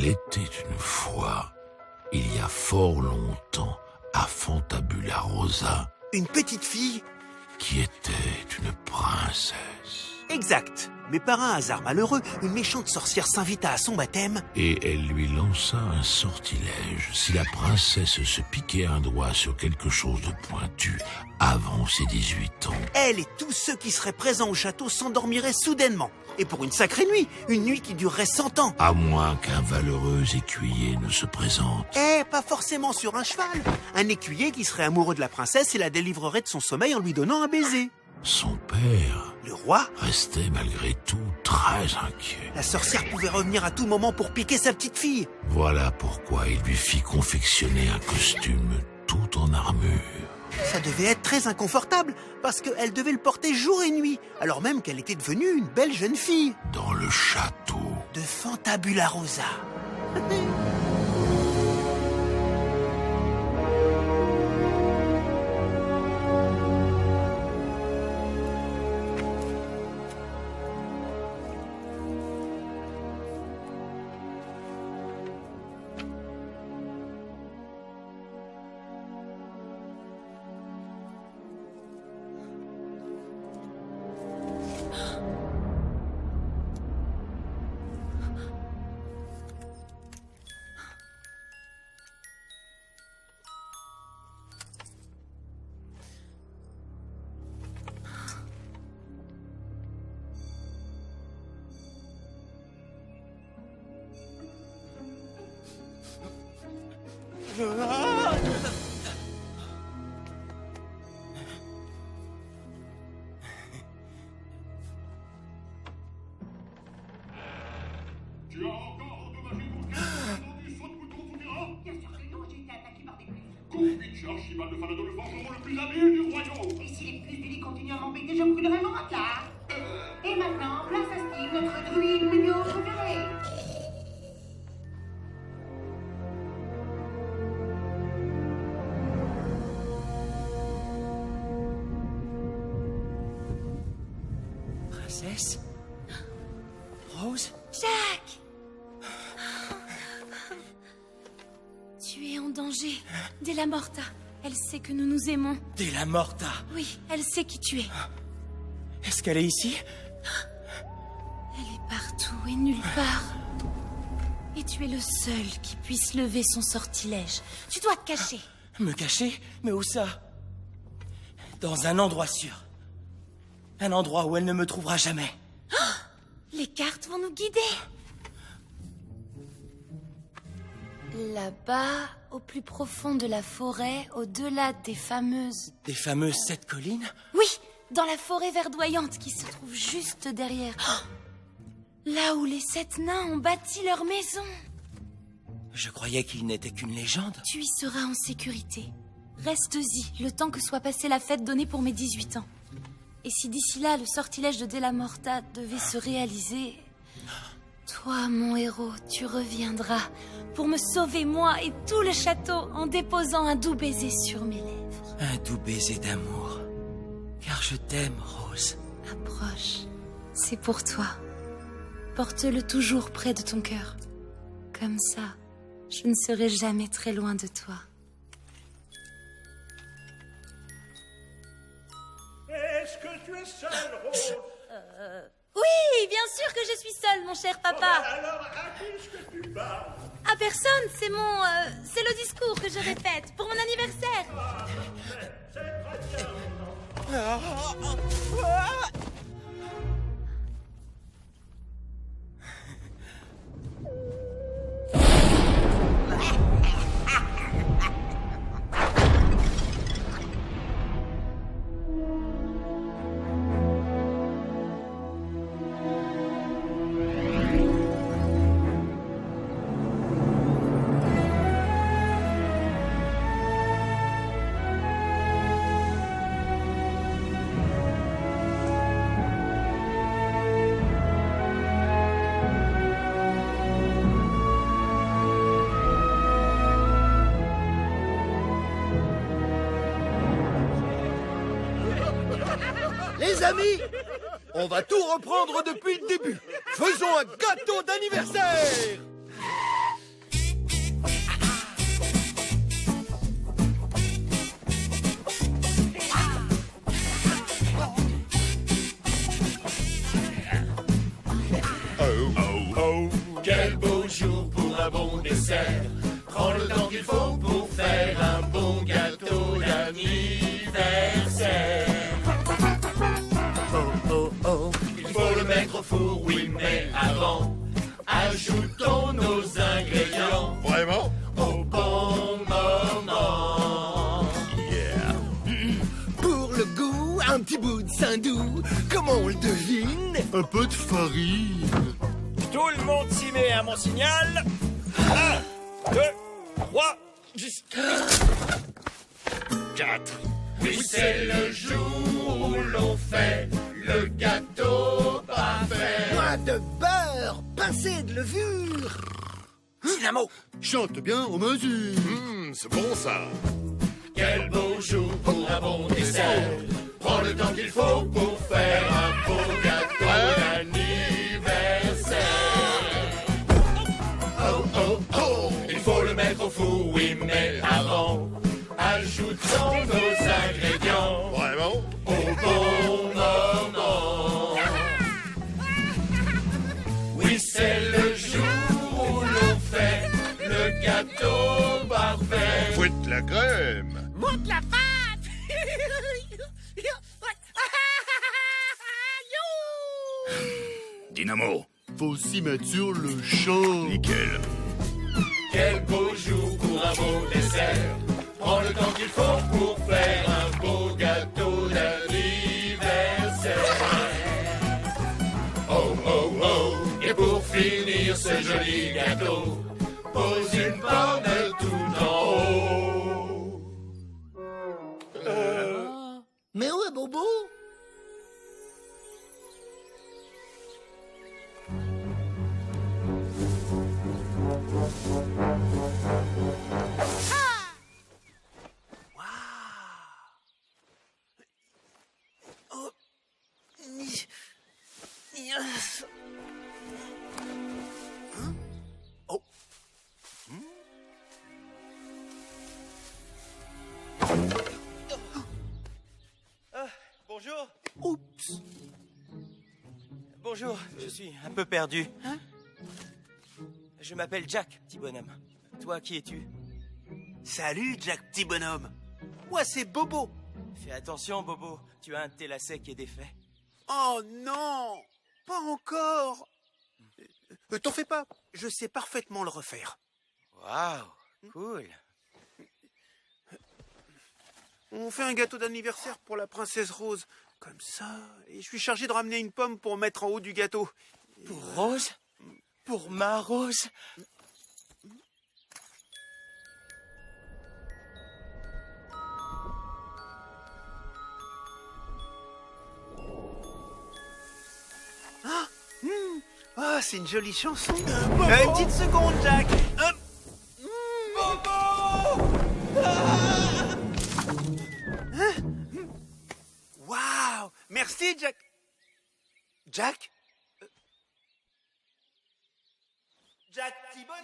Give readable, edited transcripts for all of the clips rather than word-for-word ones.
était une fois, il y a fort longtemps, à Fantabula Rosa, Une petite fille? qui était une princesse. Exact. Mais par un hasard malheureux, une méchante sorcière s'invita à son baptême. Et elle lui lança un sortilège. Si la princesse se piquait un doigt sur quelque chose de pointu avant ses 18 ans, Elle et tous ceux qui seraient présents au château s'endormiraient soudainement. Et pour une sacrée nuit, une nuit qui durerait 100 ans. à moins qu'un valeureux écuyer ne se présente. Pas forcément sur un cheval. Un écuyer qui serait amoureux de la princesse et la délivrerait de son sommeil en lui donnant un baiser. Son père Le roi, restait malgré tout très inquiet. la sorcière pouvait revenir à tout moment pour piquer sa petite fille. Voilà pourquoi il lui fit confectionner un costume tout en armure. Ça devait être très inconfortable, parce qu'elle devait le porter jour et nuit, alors même qu'elle était devenue une belle jeune fille. Dans le château, De Fantabula Rosa. Tu as encore endommagé ton cœur entendu saut de bouton souterrain? Bien sûr que non, j'ai été attaqué par des puces. Convict Archibald de Falado, le forgeron le plus habile du royaume. Et si les puces du lit continuent à m'embêter, je brûlerai mon matelas. Et maintenant, place à Steve, notre druide mignon préféré. Princesse? Rose? Jacques! Tu es en danger. Della Morta. Elle sait que nous nous aimons. Della Morta. Oui, elle sait qui tu es. Est-ce qu'elle est ici? Elle est partout et nulle part. Et tu es le seul qui puisse lever son sortilège. Tu dois te cacher. Me cacher? Mais où ça? Dans un endroit sûr. Un endroit où elle ne me trouvera jamais. Les cartes vont nous guider. Là-bas, au plus profond de la forêt, au-delà des fameuses... Des fameuses 7 collines? Oui, dans la forêt verdoyante qui se trouve juste derrière. Là où les 7 nains ont bâti leur maison. Je croyais qu'il n'était qu'une légende. Tu y seras en sécurité. Reste-y, le temps que soit passée la fête donnée pour mes 18 ans. Et si d'ici là, le sortilège de Della Morta devait se réaliser... Toi, mon héros, tu reviendras pour me sauver, moi et tout le château, en déposant un doux baiser sur mes lèvres. Un doux baiser d'amour. Car je t'aime, Rose. Approche, c'est pour toi. Porte-le toujours près de ton cœur. Comme ça, je ne serai jamais très loin de toi. Est-ce que tu es seul, Rose? Oui, bien sûr que je suis seule, mon cher papa. Alors, à qui est-ce que tu parles? À personne, c'est le discours que je répète pour mon anniversaire. C'est très bien. Les amis, on va tout reprendre depuis le début. Faisons un gâteau d'anniversaire. dessert. Prends le temps qu'il faut pour faire un bon gâteau d'anniversaire. Oh, oh, oh. Il faut le mettre au four, oui, mais avant, ajoutons nos ingrédients. Vraiment? Au bon moment. Yeah. Pour le goût, un petit bout de saindoux. Comment on le devine? Un peu de farine. Tout le monde s'y met à mon signal. 1, 2, 3, 4. Oui, c'est le jour où l'on fait le gâteau parfait. Noix de beurre, pincée de levure. Dynamo. Chante bien en mesure. C'est bon ça. Quel beau jour pour un bon dessert. Prends le temps qu'il faut pour faire un beau gâteau d'anniversaire. Oh, oh, oh. Il faut le mettre au four, oui, mais avant, ajoutons nos ingrédients. Vraiment? Au bon moment. Oui, c'est le jour où l'on fait le gâteau parfait. Fouette la crème. Monte la pâte. Dynamo. Faut s'y mettre sur le champ. Nickel. Quel beau jour pour un beau dessert. Prends le temps qu'il faut pour faire un beau gâteau d'anniversaire. Oh, oh, oh. Et pour finir ce joli gâteau, pose une bordelle tout en haut. Mais où est Bobo? Bonjour. Oups. Bonjour, je suis un peu perdu. Je m'appelle Jack, petit bonhomme. Toi, qui es-tu? Salut, Jack, petit bonhomme. Moi, c'est Bobo. Fais attention, Bobo. Tu as un de tes lacets qui est défait. Oh non, pas encore. T'en fais pas, je sais parfaitement le refaire. Waouh, cool. On fait un gâteau d'anniversaire pour la princesse Rose, comme ça, et je suis chargé de ramener une pomme pour mettre en haut du gâteau. Pour Rose? Pour ma Rose? Ah, c'est une jolie chanson. Une petite seconde, Jack. Waouh, merci, Jack. Jack? Jack, petit bonhomme.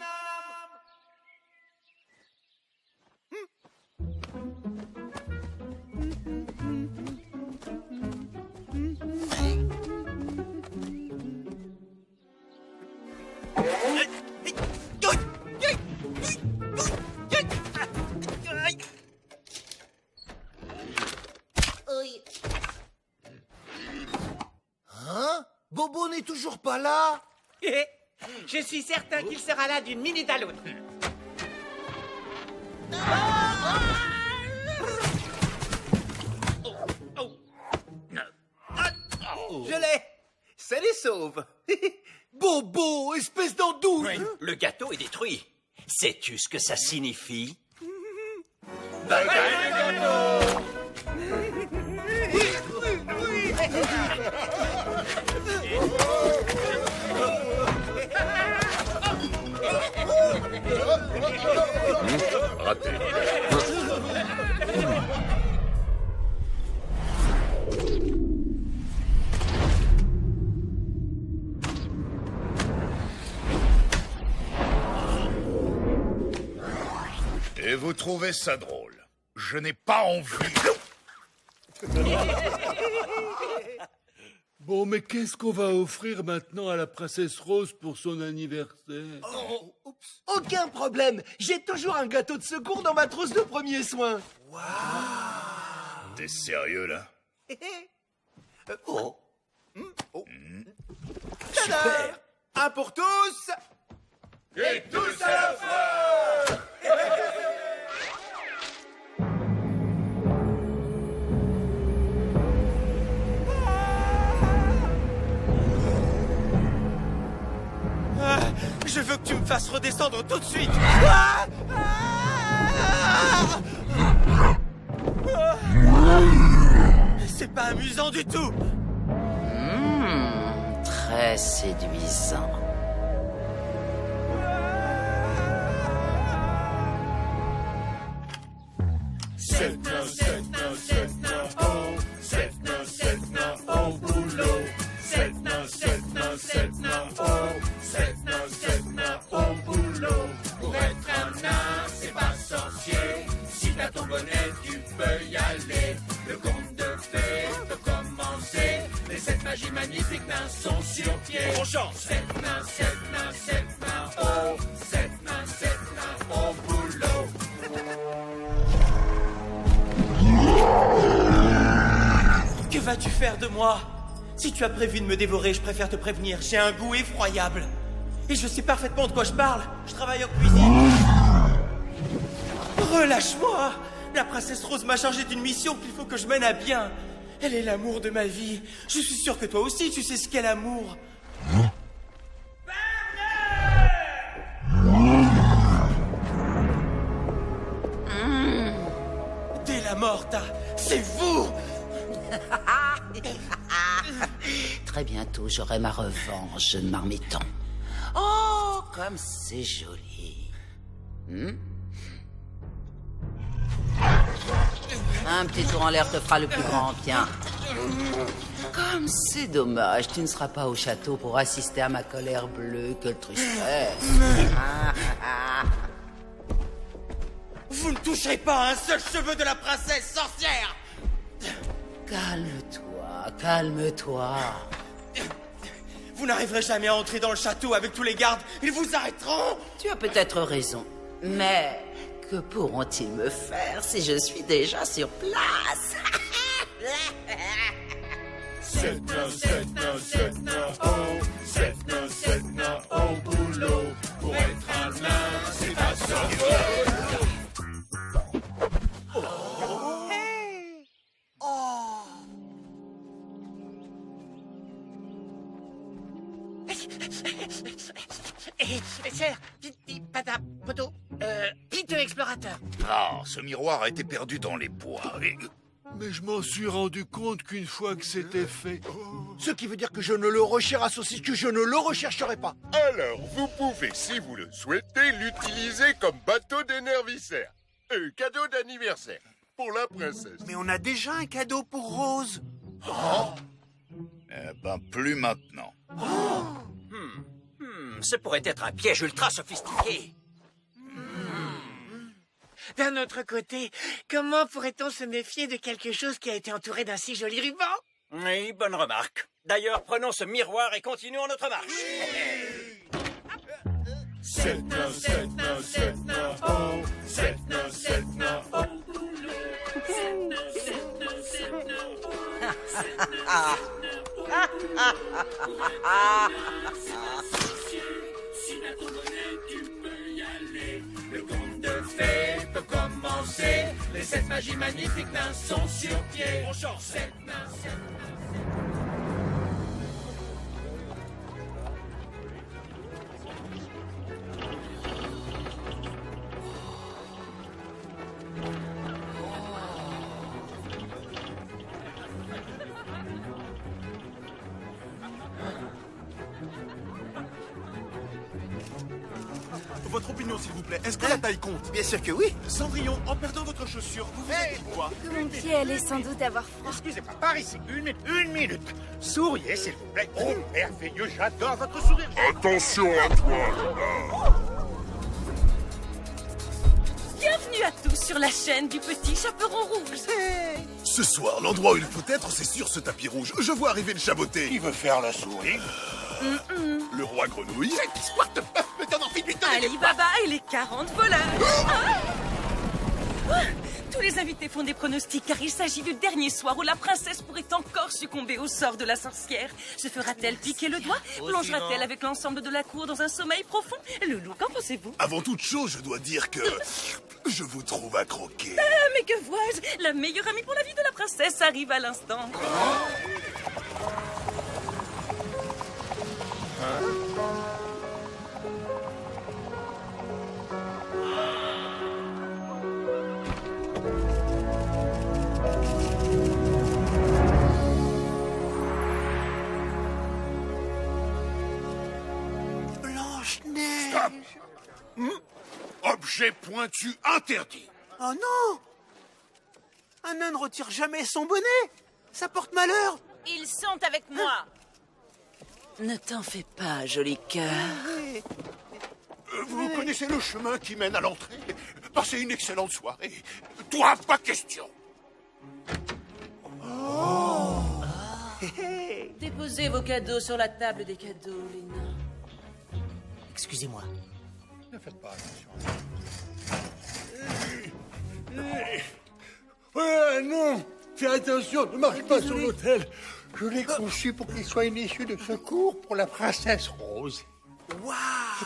Hein? Bobo n'est toujours pas là? Je suis certain qu'il sera là d'une minute à l'autre. Je l'ai. C'est les sauves. Bobo, espèce d'andouille! Le gâteau est détruit. Sais-tu ce que ça signifie? Bye bye le gâteau. Raté. Et vous trouvez ça drôle? Je n'ai pas envie. Bon, mais qu'est-ce qu'on va offrir maintenant à la princesse Rose pour son anniversaire? Oh, oups. Aucun problème. J'ai toujours un gâteau de secours dans ma trousse de premiers soins. T'es sérieux, là? Oh. Super. Un pour tous. Et tous à la fois! Je veux que tu me fasses redescendre tout de suite. C'est pas amusant du tout. Très séduisant. Sept nains, au boulot. Sept nains, au boulot. Pour être un nain, c'est pas sorcier. Si t'as ton bonnet, tu peux y aller. Le conte de fées peut commencer. Les 7 magies magnifiques nains sont sur pied. On chante. 7 nains, oh. 7 nains, au boulot. Que vas-tu faire de moi? Si tu as prévu de me dévorer, je préfère te prévenir. J'ai un goût effroyable. Et je sais parfaitement de quoi je parle. Je travaille en cuisine. Relâche-moi. La princesse Rose m'a chargé d'une mission qu'il faut que je mène à bien. Elle est l'amour de ma vie. Je suis sûr que toi aussi, tu sais ce qu'est l'amour. Della Morta, c'est vous. Très bientôt, j'aurai ma revanche, jeune marmiton. Oh, comme c'est joli. Un petit tour en l'air te fera le plus grand bien. Comme c'est dommage, tu ne seras pas au château pour assister à ma colère bleue. Quelle tristesse. Vous ne toucherez pas à un seul cheveu de la princesse sorcière. Calme-toi, calme-toi. Vous n'arriverez jamais à entrer dans le château avec tous les gardes. Ils vous arrêteront. Tu as peut-être raison, mais que pourront-ils me faire si je suis déjà sur place? 7 nains, oh. 7 nains, au boulot. Pour être un nain, c'est pas sorcier. Cher, pata, poteau, piteux explorateur. Ah, ce miroir a été perdu dans les bois. Mais je m'en suis rendu compte qu'une fois que c'était fait... Ce qui veut dire que je ne le recherche à saucisse, que je ne le rechercherai pas. Alors, vous pouvez, si vous le souhaitez, l'utiliser comme bateau d'énervissaire. Cadeau d'anniversaire pour la princesse. Mais on a déjà un cadeau pour Rose. Eh ben, plus maintenant. Ce pourrait être un piège ultra sophistiqué. D'un autre côté, comment pourrait-on se méfier de quelque chose qui a été entouré d'un si joli ruban? Oui, bonne remarque. D'ailleurs, prenons ce miroir et continuons notre marche. 7 nains, oh. 7 nains, au boulot. 7 nains, oh. Si t'as ton bonnet, tu peux y aller. Le conte de fées peut commencer. Les 7 magies magnifiques nains sont sur pied. On chante 7 nains, 7 nains. Votre opinion, s'il vous plaît. Est-ce que la taille compte? Bien sûr que oui. Cendrillon, en perdant votre chaussure, vous vous êtes dit quoi? Que mon pied allait sans doute avoir froid. Excusez-moi, par ici, une minute. Souriez, s'il vous plaît. Oh, merveilleux, j'adore votre sourire. Attention à toi. Bienvenue à tous sur la chaîne du Petit Chaperon Rouge. Ce soir, l'endroit où il faut être, c'est sur ce tapis rouge. Je vois arriver le chaboté. Qui veut faire la souris? Le roi grenouille. Cette histoire de bœuf me donne envie de lui donner Ali Baba et les 40 voleurs. Tous les invités font des pronostics car il s'agit du dernier soir où la princesse pourrait encore succomber au sort de la sorcière. Se fera-t-elle piquer le doigt? Plongera-t-elle avec l'ensemble de la cour dans un sommeil profond? Loulou, qu'en pensez-vous? Avant toute chose, je dois dire que je vous trouve à croquer. Mais que vois-je? La meilleure amie pour la vie de la princesse arrive à l'instant. Blanche-Neige. Stop. Objet pointu interdit. Oh non! Un nain ne retire jamais son bonnet. Ça porte malheur. Ils sont avec moi. Ne t'en fais pas, joli cœur. Vous connaissez le chemin qui mène à l'entrée? Passez une excellente soirée. Toi, pas question. Déposez vos cadeaux sur la table des cadeaux, les nains. Excusez-moi. Ne faites pas attention. Non! Fais attention, ne marche pas sur l'autel. Je l'ai conçu pour qu'il soit une issue de secours pour la princesse Rose. Waouh!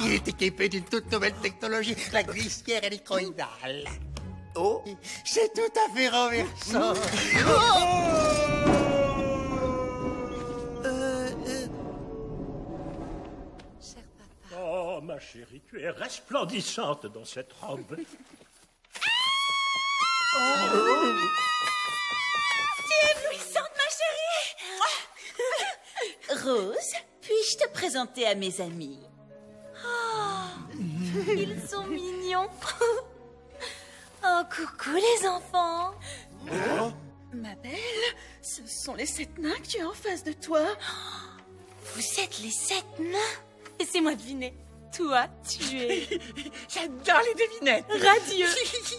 Il est équipé d'une toute nouvelle technologie, la glissière hélicoïdale. Oh! C'est tout à fait renversant. Oh, ma chérie, tu es resplendissante dans cette robe. Tu es éblouissante, ma chérie. Rose, puis-je te présenter à mes amis? Ils sont mignons. Oh, coucou les enfants. Ma belle, ce sont les 7 nains que tu as en face de toi. Vous êtes les 7 nains. Laissez-moi deviner. Toi, tu es... J'adore les devinettes. Radieux.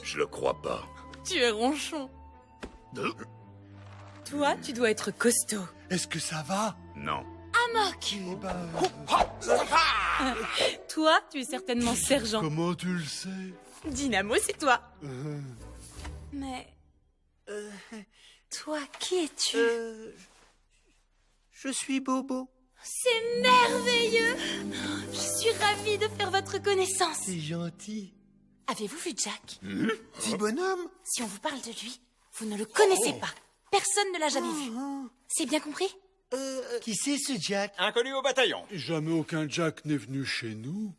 Je le crois pas. Tu es ronchon. Toi, tu dois être costaud. Est-ce que ça va? Non. Amok. Eh Toi, tu es certainement sergent. Comment tu le sais? Dynamo, c'est toi. Mais... toi, qui es-tu? Je suis Bobo. C'est merveilleux. Je suis ravie de faire votre connaissance. C'est gentil. Avez-vous vu Jack? Petit bonhomme. Si on vous parle de lui, vous ne le connaissez pas. Personne ne l'a jamais vu. C'est bien compris? Qui c'est ce Jack? Inconnu au bataillon. Jamais aucun Jack n'est venu chez nous.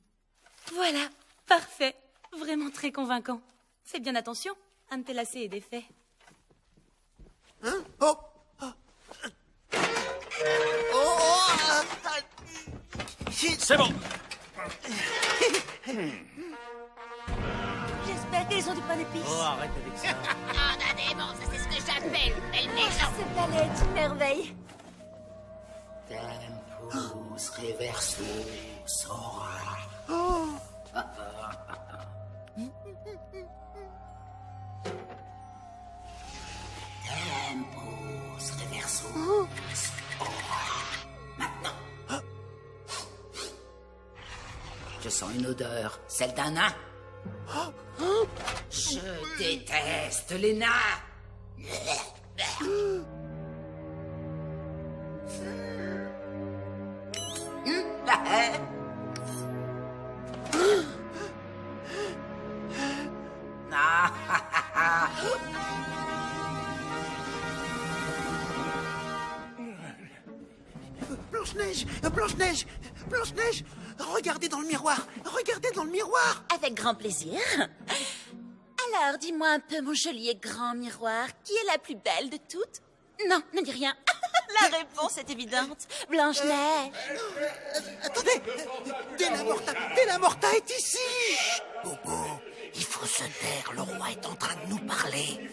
Voilà, parfait. Vraiment très convaincant. Fais bien attention à ne te lasser et défait. Hein? Oh! C'est bon. J'espère qu'ils ont du pain d'épices. Oh, arrête avec ça. Ah, d'un démon, ça c'est ce que j'appelle une belle maison. Ce palais est une merveille. Tempus reversus ora. Tempus reversus ora. Maintenant. Je sens une odeur, celle d'un nain. Je déteste les nains. Blanche-Neige! Blanche-Neige! Blanche-Neige! Regardez dans le miroir! Regardez dans le miroir! Avec grand plaisir. Alors, dis-moi un peu, mon joli et grand miroir, qui est la plus belle de toutes? Non, ne dis rien. La réponse est évidente. Blanche-Neige. Attendez! Della Morta est ici! Bobo, il faut se taire, le roi est en train de nous parler.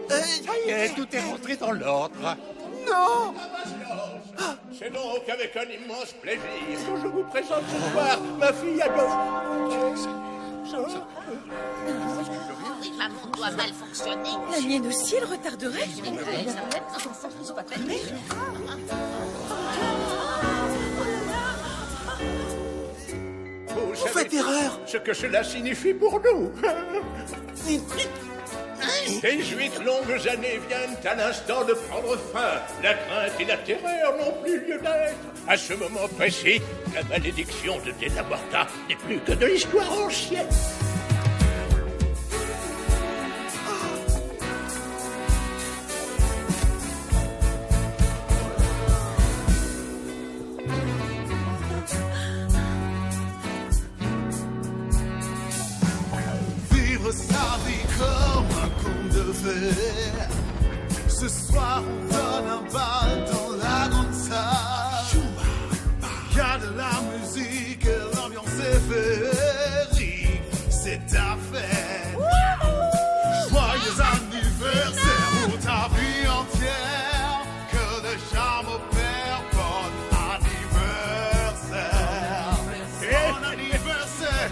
Ça y est, tout est rentré dans l'ordre. Non! C'est donc avec un immense plaisir que je vous présente ce soir ma fille adoptive. Ma montre doit mal fonctionner. La mienne aussi, elle retarderait. Vous faites erreur. Ce que cela signifie pour nous. 18 longues années viennent à l'instant de prendre fin. La crainte et la terreur n'ont plus lieu d'être. À ce moment précis, la malédiction de Della Morta n'est plus que de l'histoire ancienne. Vivre sa vie comme un conte de fées. Ce soir on donne un bal dans la grande salle. Y a de la musique et l'ambiance est féerique. C'est ta fête. Joyeux anniversaire pour ta vie entière. Que le charme opère. Bon anniversaire. Bon anniversaire.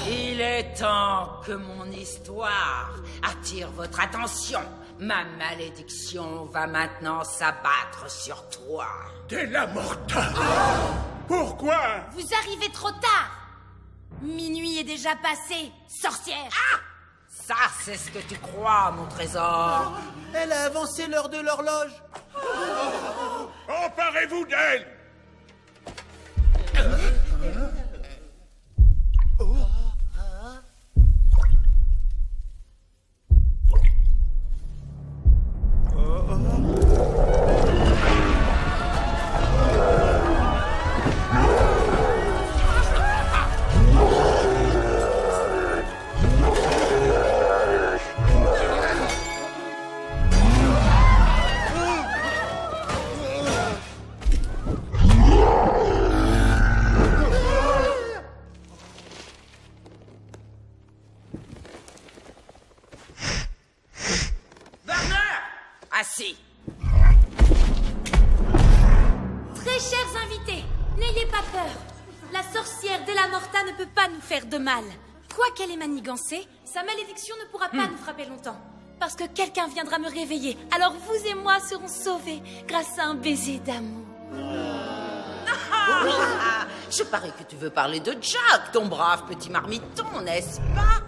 Il est temps que mon histoire attire votre attention. Ma malédiction va maintenant s'abattre sur toi. Della Morta. Pourquoi? Vous arrivez trop tard. Minuit est déjà passé, sorcière. Ah! Ça, c'est ce que tu crois, mon trésor. Elle a avancé l'heure de l'horloge. Emparez-vous d'elle. Assis. Très chers invités, n'ayez pas peur. La sorcière Della Morta ne peut pas nous faire de mal. Quoi qu'elle ait manigancé, sa malédiction ne pourra pas nous frapper longtemps. Parce que quelqu'un viendra me réveiller. Alors vous et moi serons sauvés grâce à un baiser d'amour. Je parie que tu veux parler de Jack, ton brave petit marmiton, n'est-ce pas?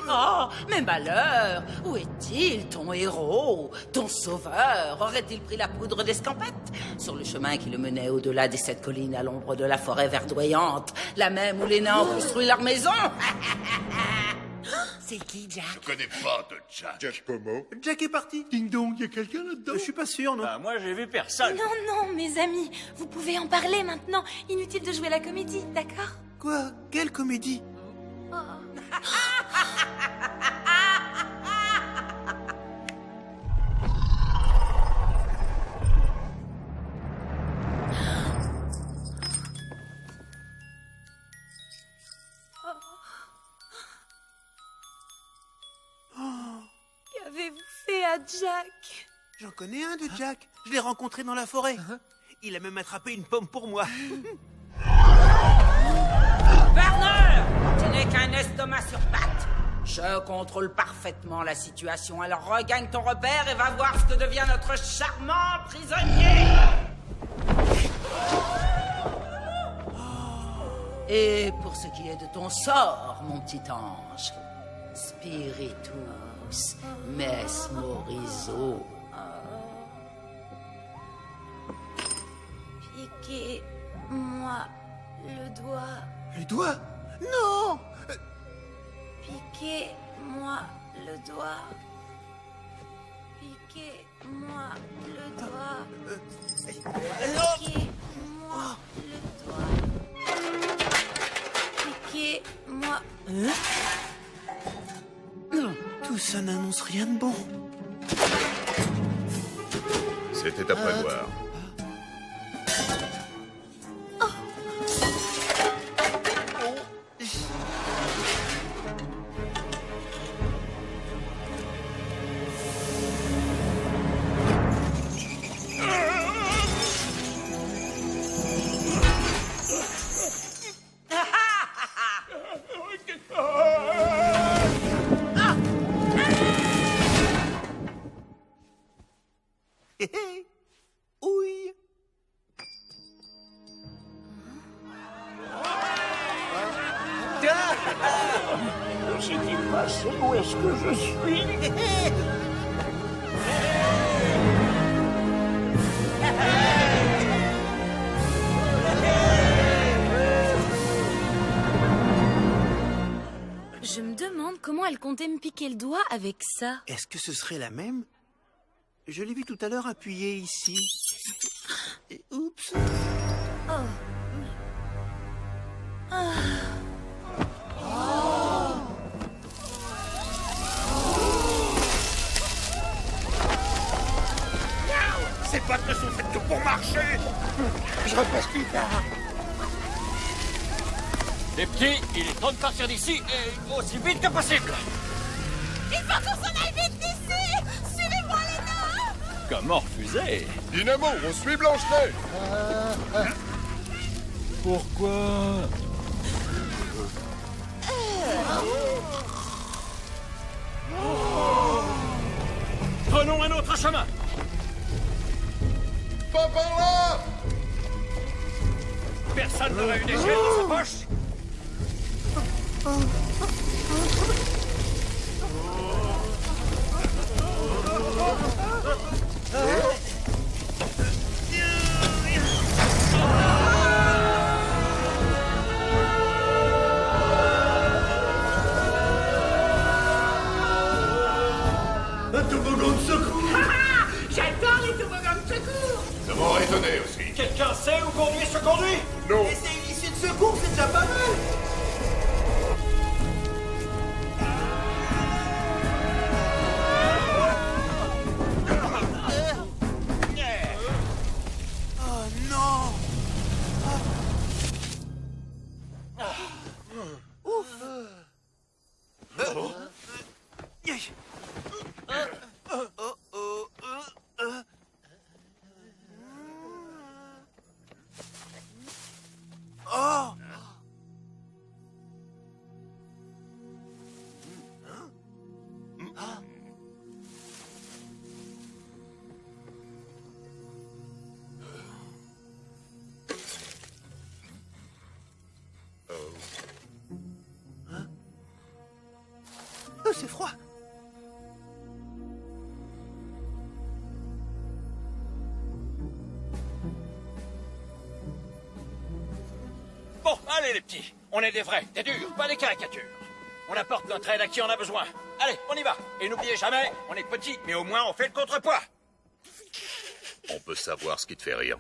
Oh, mais malheur, où est-il, ton héros, ton sauveur? Aurait-il pris la poudre d'escampette sur le chemin qui le menait au-delà des 7 collines à l'ombre de la forêt verdoyante, la même où les nains ont construit leur maison? C'est qui, Jack? Je connais pas de Jack. Jack Pomo. Jack est parti. Ding dong, y a quelqu'un là-dedans? Je suis pas sûr, non. Bah, moi, j'ai vu personne. Non, mes amis, vous pouvez en parler maintenant. Inutile de jouer la comédie, d'accord? Quoi? Quelle comédie? Qu'avez-vous fait à Jack? J'en connais un de Jack. Je l'ai rencontré dans la forêt. Il a même attrapé une pomme pour moi. Werner, tu n'es qu'un estomac sur pattes. Je contrôle parfaitement la situation. Alors regagne ton repère et va voir ce que devient notre charmant prisonnier. Et pour ce qui est de ton sort, mon petit ange, Spiritus Mesmorizo. Piquez-moi le doigt. Le doigt? Non! Piquez-moi le doigt. Piquez-moi le doigt. Piquez-moi le doigt. Piquez-moi. Tout ça n'annonce rien de bon. C'était à prévoir. Hé hé. Oui. Que s'est-il passé? Où est-ce que je suis? Je me demande comment elle comptait me piquer le doigt avec ça. Est-ce que ce serait la même? Je l'ai vu tout à l'heure appuyée ici. Et oups. Oh. Ah. Ces bottes ne sont faites que pour marcher. Je repasse plus tard. Les petits, il est temps de partir d'ici et aussi vite que possible. Il faut qu'on s'en aille vite d'ici. Suivez-moi, les nains. Comment refuser? Dynamo, on suit Blanche-Neige. Pourquoi? Prenons un autre chemin. Pas par là. Personne n'aurait une échelle dans sa poche. Un toboggan de secours. J'adore les toboggans de secours. Ça m'aurait étonné aussi. Quelqu'un sait où conduit ce conduit? Non. Et c'est une issue de secours, c'est déjà pas mal. Oh non. Ouf. Oh. Oh, c'est froid. Bon, allez les petits, on est des vrais, des durs, pas des caricatures. On apporte notre aide à qui en a besoin. Allez, on y va. Et n'oubliez jamais, on est petits, mais au moins on fait le contrepoids. On peut savoir ce qui te fait rire.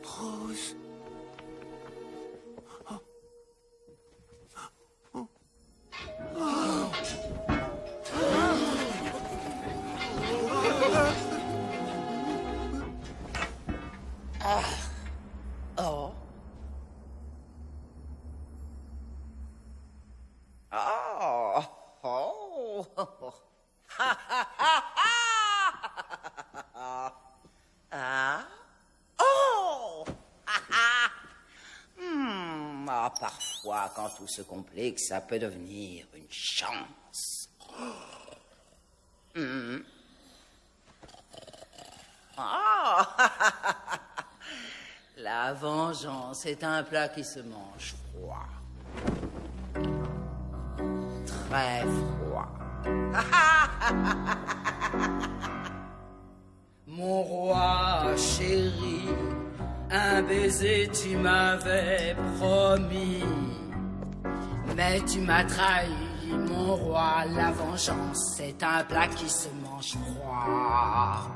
Rose. Oh. Oh. Oh. Ah. Oh. Ah, parfois, quand tout se complique, ça peut devenir une chance. Ah. La vengeance est un plat qui se mange froid. Très froid. Mon roi chéri, un baiser tu m'avais promis. Mais tu m'as trahi, mon roi. La vengeance, c'est un plat qui se mange froid.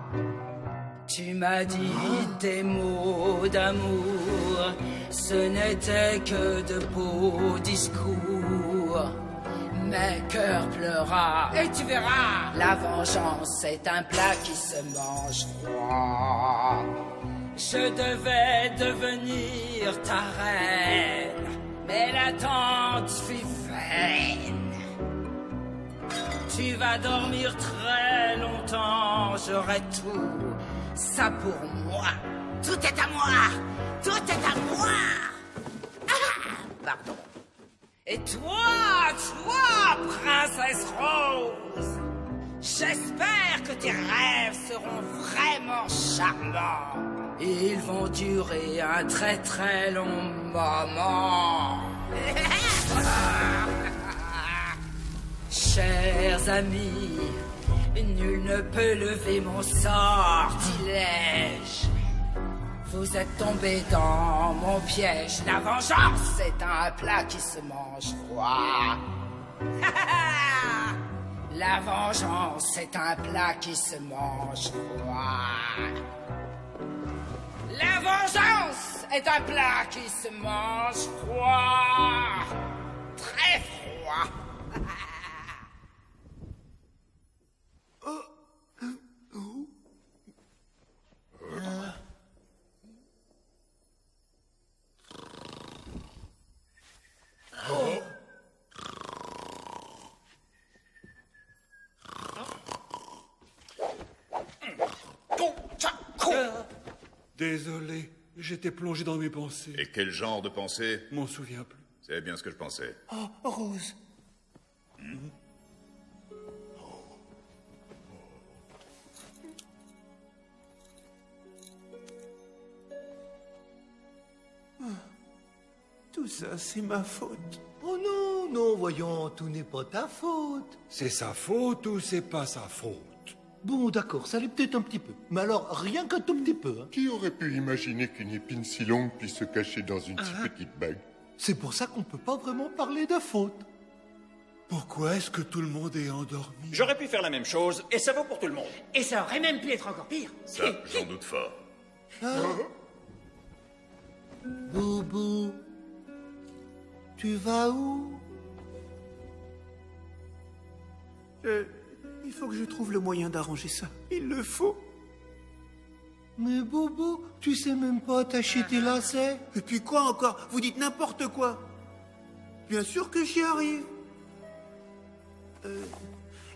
Tu m'as dit tes mots d'amour, ce n'était que de beaux discours. Mes cœurs pleura, et tu verras, la vengeance, c'est un plat qui se mange froid. Je devais devenir ta reine, mais l'attente fut vaine. Tu vas dormir très longtemps, j'aurai tout. Ça pour moi. Tout est à moi. Tout est à moi. Ah, pardon. Et toi, princesse Rose, j'espère que tes rêves seront vraiment charmants. Et ils vont durer un très très long moment. Chers amis, nul ne peut lever mon sortilège. Vous êtes tombés dans mon piège. La vengeance est un plat qui se mange froid. La vengeance est un plat qui se mange froid. La vengeance est un plat qui se mange froid. Très froid. Désolé, j'étais plongé dans mes pensées. Et quel genre de pensée? M'en souviens plus. C'est bien ce que je pensais. Oh, Rose. Tout ça, c'est ma faute. Oh non, non, voyons, tout n'est pas ta faute. C'est sa faute ou c'est pas sa faute? Bon, d'accord, ça l'est peut-être un petit peu. Mais alors, rien qu'un tout petit peu. Hein. Qui aurait pu imaginer qu'une épine si longue puisse se cacher dans une si petite bague? C'est pour ça qu'on peut pas vraiment parler de faute. Pourquoi est-ce que tout le monde est endormi? J'aurais pu faire la même chose, et ça vaut pour tout le monde. Et ça aurait même pu être encore pire. Ça, j'en doute fort. Boubou, tu vas où? Il faut que je trouve le moyen d'arranger ça. Il le faut. Mais Boubou, tu sais même pas attacher tes lacets? Et puis quoi encore? Vous dites n'importe quoi. Bien sûr que j'y arrive.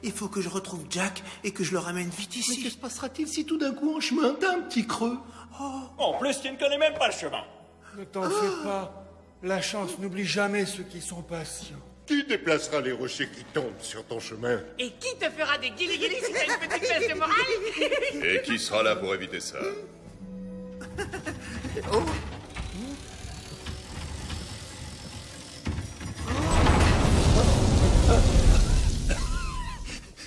Il faut que je retrouve Jack et que je le ramène vite ici. Mais que se passera-t-il si tout d'un coup en chemin t'as un petit creux? En plus, tu ne connais même pas le chemin. Ne t'en fais pas. La chance n'oublie jamais ceux qui sont patients. Qui déplacera les rochers qui tombent sur ton chemin? Et qui te fera des guili-guili si t'as une petite baisse de morale? Et qui sera là pour éviter ça?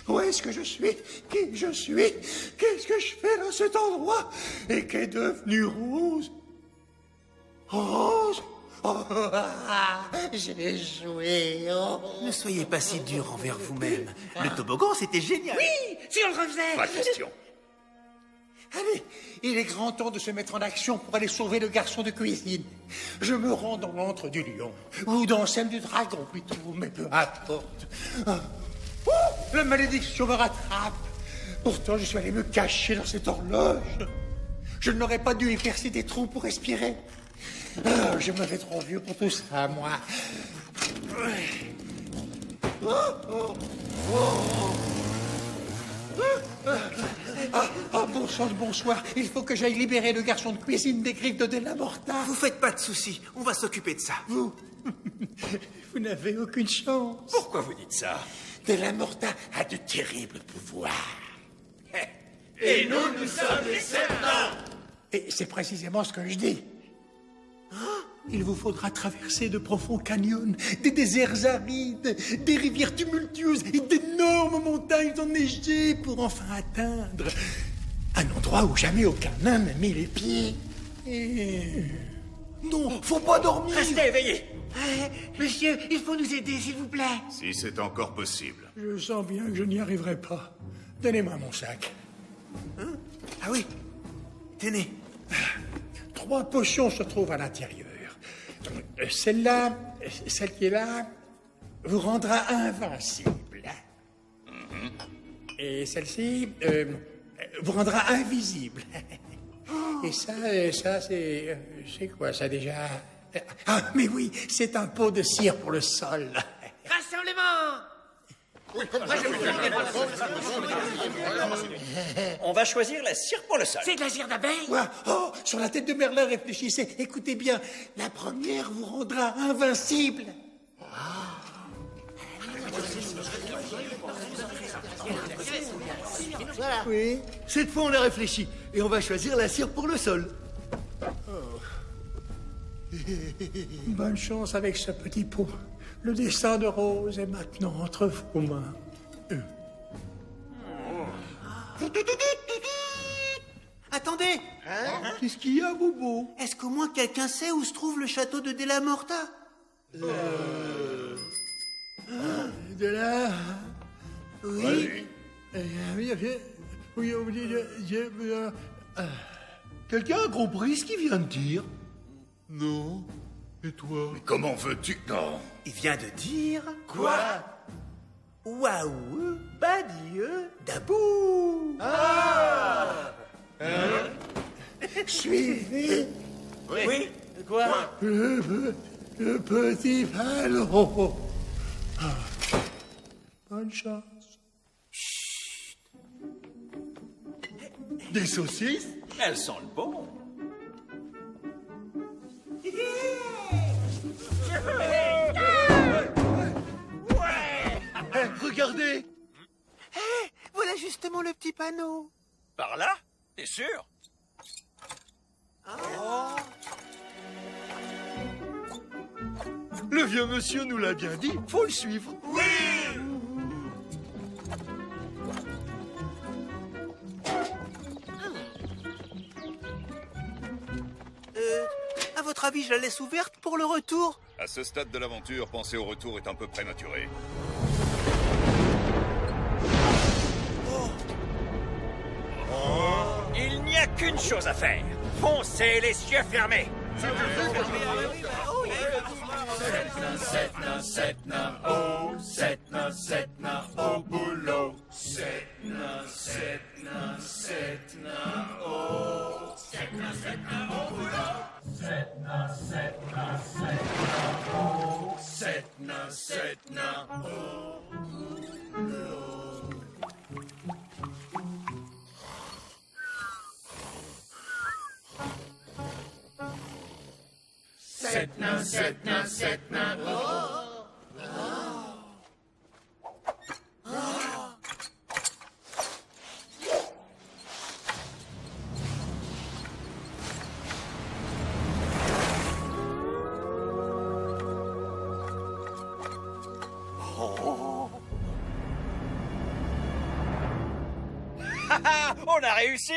Où est-ce que je suis? Qui je suis? Qu'est-ce que je fais dans cet endroit? Et qu'est devenu Rose? Rose? Oh, j'ai joué. Oh. Ne soyez pas si dur envers vous-même. Le toboggan, c'était génial. Oui, si on le refaisait. Pas question. Allez, il est grand temps de se mettre en action pour aller sauver le garçon de cuisine. Je me rends dans l'antre du lion, ou dans celle du dragon plutôt, mais peu importe. Oh, la malédiction me rattrape. Pourtant, je suis allé me cacher dans cette horloge. Je n'aurais pas dû y percer des trous pour respirer. Ah, je me fais trop vieux pour tout ça, moi. Bon sang de bonsoir. Il faut que j'aille libérer le garçon de cuisine des griffes de Della Morta. Vous faites pas de soucis. On va s'occuper de ça. Vous n'avez aucune chance. Pourquoi vous dites ça? Della Morta a de terribles pouvoirs. Et nous sommes les serpents. Et c'est précisément ce que je dis. Il vous faudra traverser de profonds canyons, des déserts arides, des rivières tumultueuses et d'énormes montagnes enneigées pour enfin atteindre un endroit où jamais aucun nain n'a mis les pieds. Et... Non, faut pas dormir. Restez éveillés. Monsieur, il faut nous aider, s'il vous plaît. Si c'est encore possible. Je sens bien que je n'y arriverai pas. Donnez-moi mon sac. Ah oui, tenez. 3 potions se trouvent à l'intérieur. Celle-là, celle qui est là, vous rendra invincible. Et celle-ci vous rendra invisible. Et ça, c'est quoi ça déjà? Ah, mais oui, c'est un pot de cire pour le sol. Rassemblement. On va choisir la cire pour le sol. C'est de la cire d'abeille? Quoi? Oh, sur la tête de Merlin, réfléchissez. Écoutez bien, la première vous rendra invincible. Voilà. Oui, cette fois on a réfléchi. Et on va choisir la cire pour le sol. Bonne chance avec ce petit pot. Le destin de Rose est maintenant entre vos mains. Attendez. Qu'est-ce qu'il y a, Bobo? Est-ce qu'au moins quelqu'un sait où se trouve le château de Della Morta? De là. Oui. Oui, quelqu'un a compris ce qu'il vient de dire? Non. Et toi? Mais comment veux-tu? Non. Il vient de dire... Quoi? Waouh, badieux, dabou. Suivez Oui. Quoi? le petit ballon. Bonne chance. Des saucisses? Elles sont le bon. Regardez! Voilà justement le petit panneau. Par là? T'es sûr? Le vieux monsieur nous l'a bien dit, faut le suivre. Oui. À votre avis, je la laisse ouverte pour le retour? À ce stade de l'aventure, penser au retour est un peu prématuré. Il n'y a qu'une chose à faire. Foncez les yeux fermés. Sept nains au boulot. Sept nains au boulot. Sept nains On a réussi.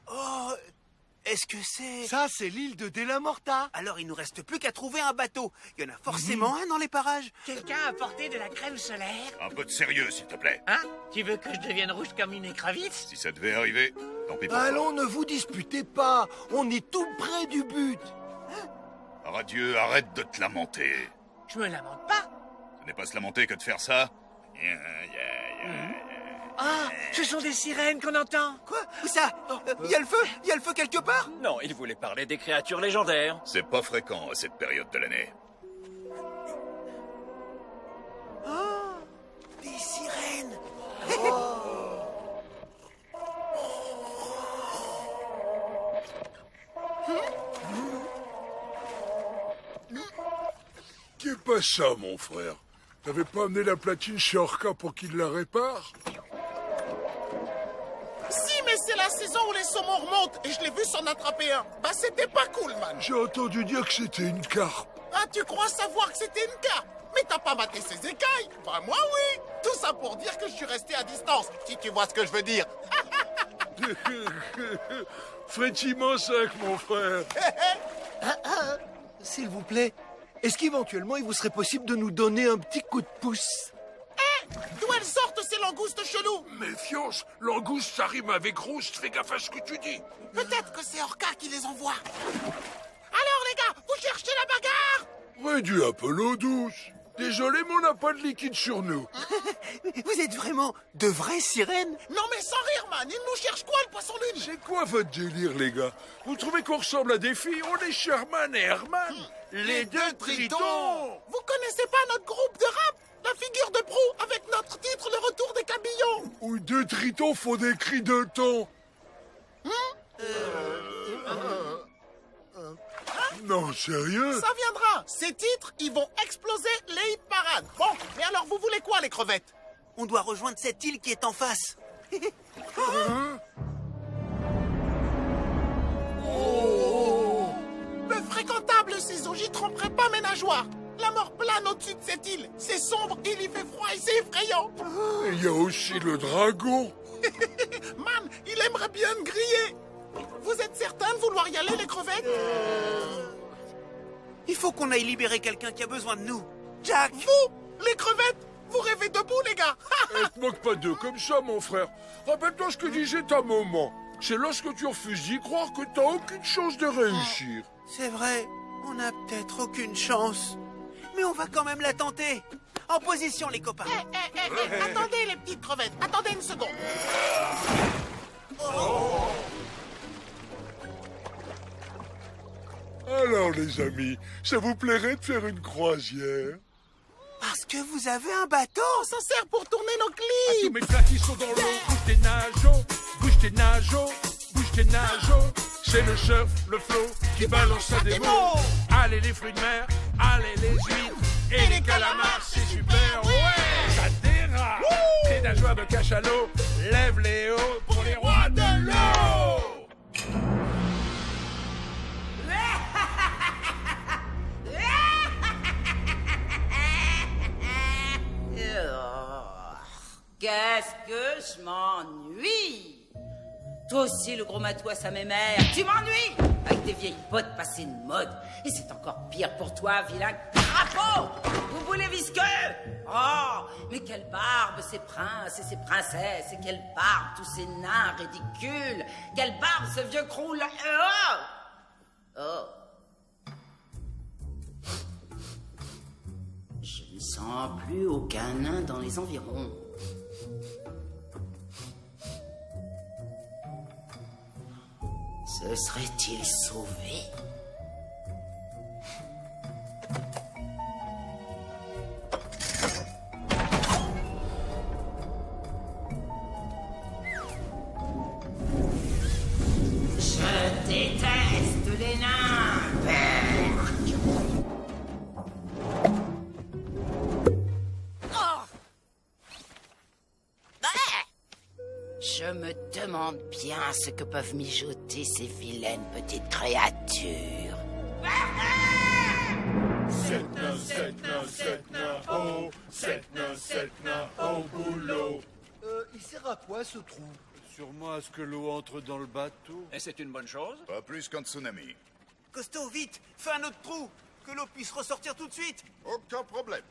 Oh, est-ce que c'est... Ça, c'est l'île de Della Morta. Alors il nous reste plus qu'à trouver un bateau. Il y en a forcément un dans les parages. Quelqu'un a apporté de la crème solaire? Un peu de sérieux, s'il te plaît. Hein? Tu veux que je devienne rouge comme une écrevisse? Si ça devait arriver, tant pis pour toi. Allons, ne vous disputez pas. On est tout près du but. Radieux, arrête de te lamenter. Je me lamente pas. Ce n'est pas se lamenter que de faire ça. Ah, ce sont des sirènes qu'on entend. Quoi? Où ça? Il y a le feu? Il y a le feu quelque part? Non, il voulait parler des créatures légendaires. C'est pas fréquent à cette période de l'année. Oh, des sirènes. Qu'est pas ça, mon frère? T'avais pas amené la platine chez Orca pour qu'il la répare? Si, mais c'est la saison où les saumons remontent et je l'ai vu s'en attraper un. Bah, c'était pas cool, man. J'ai entendu dire que c'était une carpe. Ah, tu crois savoir que c'était une carpe? Mais t'as pas maté ses écailles? Bah, moi, oui. Tout ça pour dire que je suis resté à distance, si tu vois ce que je veux dire. Frétiment sec, mon frère. S'il vous plaît, est-ce qu'éventuellement il vous serait possible de nous donner un petit coup de pouce? D'où elles sortent ces langoustes cheloues? Méfiance, langouste, ça rime avec rouste. Fais gaffe à ce que tu dis. Peut-être que c'est Orca qui les envoie. Alors, les gars, vous cherchez la bagarre? Réduis un peu l'eau douce. Désolé, mais on n'a pas de liquide sur nous. Vous êtes vraiment de vraies sirènes? Non, mais sans rire, man. Il nous cherche quoi, le poisson lune? C'est quoi votre délire, les gars? Vous trouvez qu'on ressemble à des filles? On est Sherman et Herman. Les deux tritons. Vous connaissez pas notre groupe de rap? La figure de proue avec notre titre Deux tritons font des cris de thon. Non, sérieux? Ça viendra. Ces titres, ils vont exploser les hit parades. Bon, mais alors vous voulez quoi, les crevettes? On doit rejoindre cette île qui est en face. Le fréquentable ciseau, j'y tromperai pas mes nageoires. La mort plane au-dessus de cette île. C'est sombre, il y fait froid et c'est effrayant. Il y a aussi le dragon. Man, il aimerait bien me griller. Vous êtes certain de vouloir y aller, les crevettes? Il faut qu'on aille libérer quelqu'un qui a besoin de nous. Jack! Vous, les crevettes, vous rêvez debout, les gars. Ne te moque pas d'eux comme ça, mon frère. Rappelle-toi ce que disait ta maman. C'est lorsque tu refuses d'y croire que t'as aucune chance de réussir. C'est vrai, on n'a peut-être aucune chance. Mais on va quand même la tenter. En position, les copains. Attendez, les petites crevettes. Attendez une seconde. Alors, les amis, ça vous plairait de faire une croisière? Parce que vous avez un bateau. Ça sert pour tourner nos À tous clips. mes frères qui sont dans l'eau, bouge tes nageaux, bouge tes nageaux, bouge tes nageaux. C'est le surf, le flow qui balance à des mots. Allez les fruits de mer, allez les huîtres et les calamars, c'est super, ouais. Ça dérape. Les nageoires de cachalot, lève les hauts pour les rois de l'eau. Qu'est-ce que je m'ennuie! Toi aussi, le gros matou à sa mémère, tu m'ennuies! Avec tes vieilles bottes passées de mode. Et c'est encore pire pour toi, vilain crapaud! Vous voulez visqueux! Oh, mais quelle barbe, ces princes et ces princesses! Et quelle barbe, tous ces nains ridicules! Quelle barbe, ce vieux croule! Oh! Oh! Je ne sens plus aucun nain dans les environs. Se serait-il sauvé? Je déteste les nains, Berk. Je me demande bien ce que peuvent mijoter ces vilaines petites créatures. Sept nains, oh, sept nains, au boulot. Il sert à quoi ce trou? Sûrement à ce que l'eau entre dans le bateau. Et c'est une bonne chose? Pas plus qu'un tsunami. Costaud, vite, fais un autre trou. Que l'eau puisse ressortir tout de suite. Aucun problème.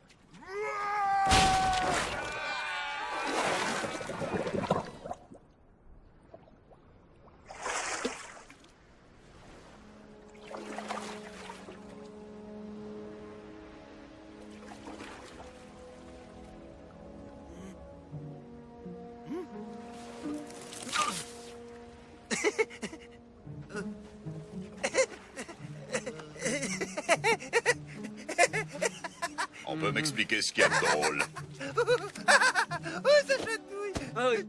On peut m'expliquer ce qu'il y a de drôle? Oh, ça chatouille. Ah oui.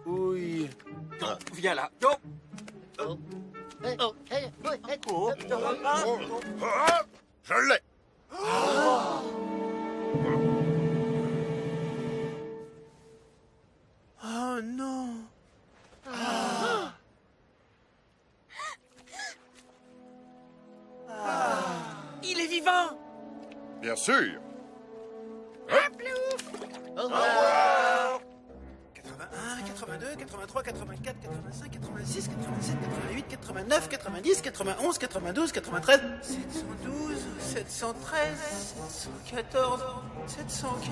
Oui. Non, viens là. Non. Je l'ai. Oh non. Il est vivant! Bien sûr. 81, 82, 83, 84, 85, 86, 87, 88, 89, 90, 91, 92, 93, 712, 713, 714, 715,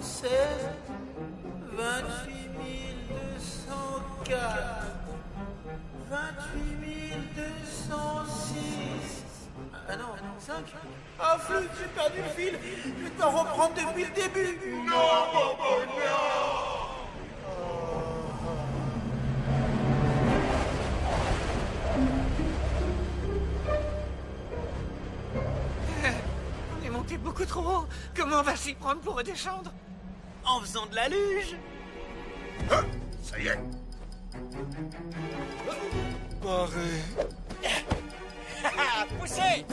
716, 28 204, 28 206. Ah non, 5. Ah, flûte, j'ai perdu le fil. Je vais t'en reprendre depuis le début. Non, Bobo, non. On est monté beaucoup trop haut. Comment on va s'y prendre pour redescendre? en faisant de la luge. Ah, ça y est. Pareil. Poussez.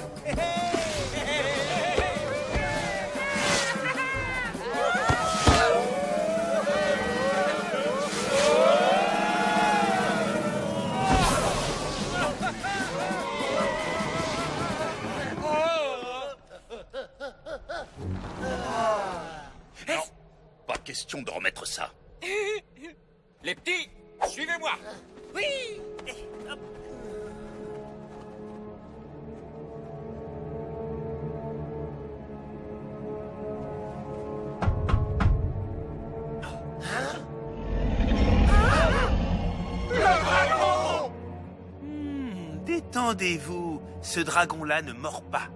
Non, pas question de remettre ça. Les petits, suivez-moi. Oui. Détendez-vous, ce dragon-là ne mord pas.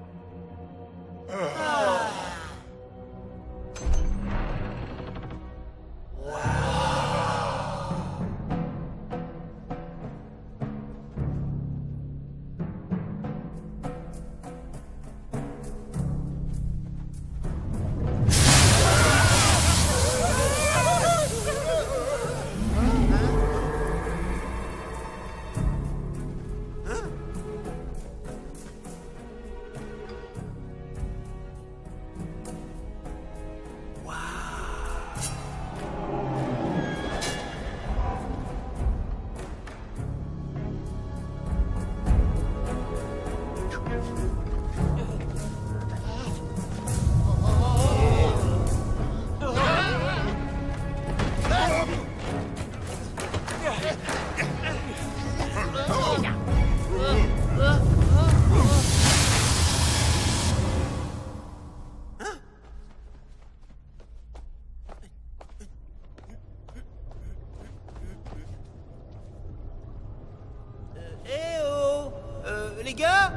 Les gars?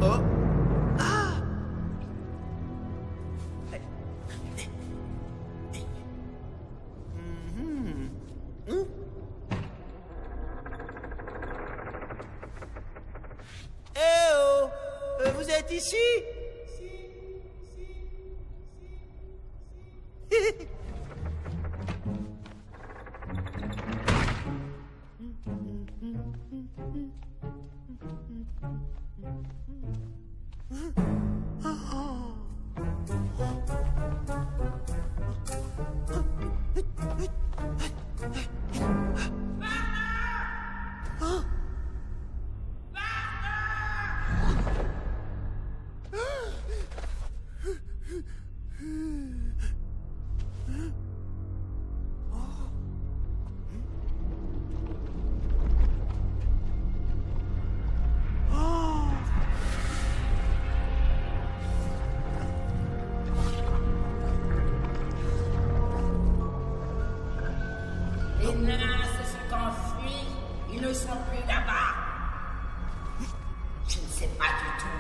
Oh. Ah. Eh oh! Vous êtes ici? Les nains se sont enfuis. Ils ne sont plus là-bas. Je ne sais pas du tout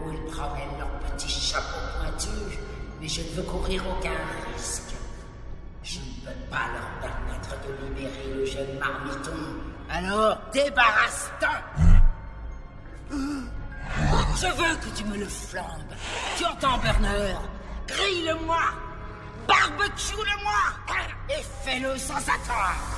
où ils promènent leurs petits chapeaux pointus, mais je ne veux courir aucun risque. Je ne peux pas leur permettre de libérer le jeune marmiton. Alors, débarrasse-t'en! Je veux que tu me le flambes. Tu entends, Burner? Grille-le-moi! Barbecue-le-moi! Et fais-le sans attendre!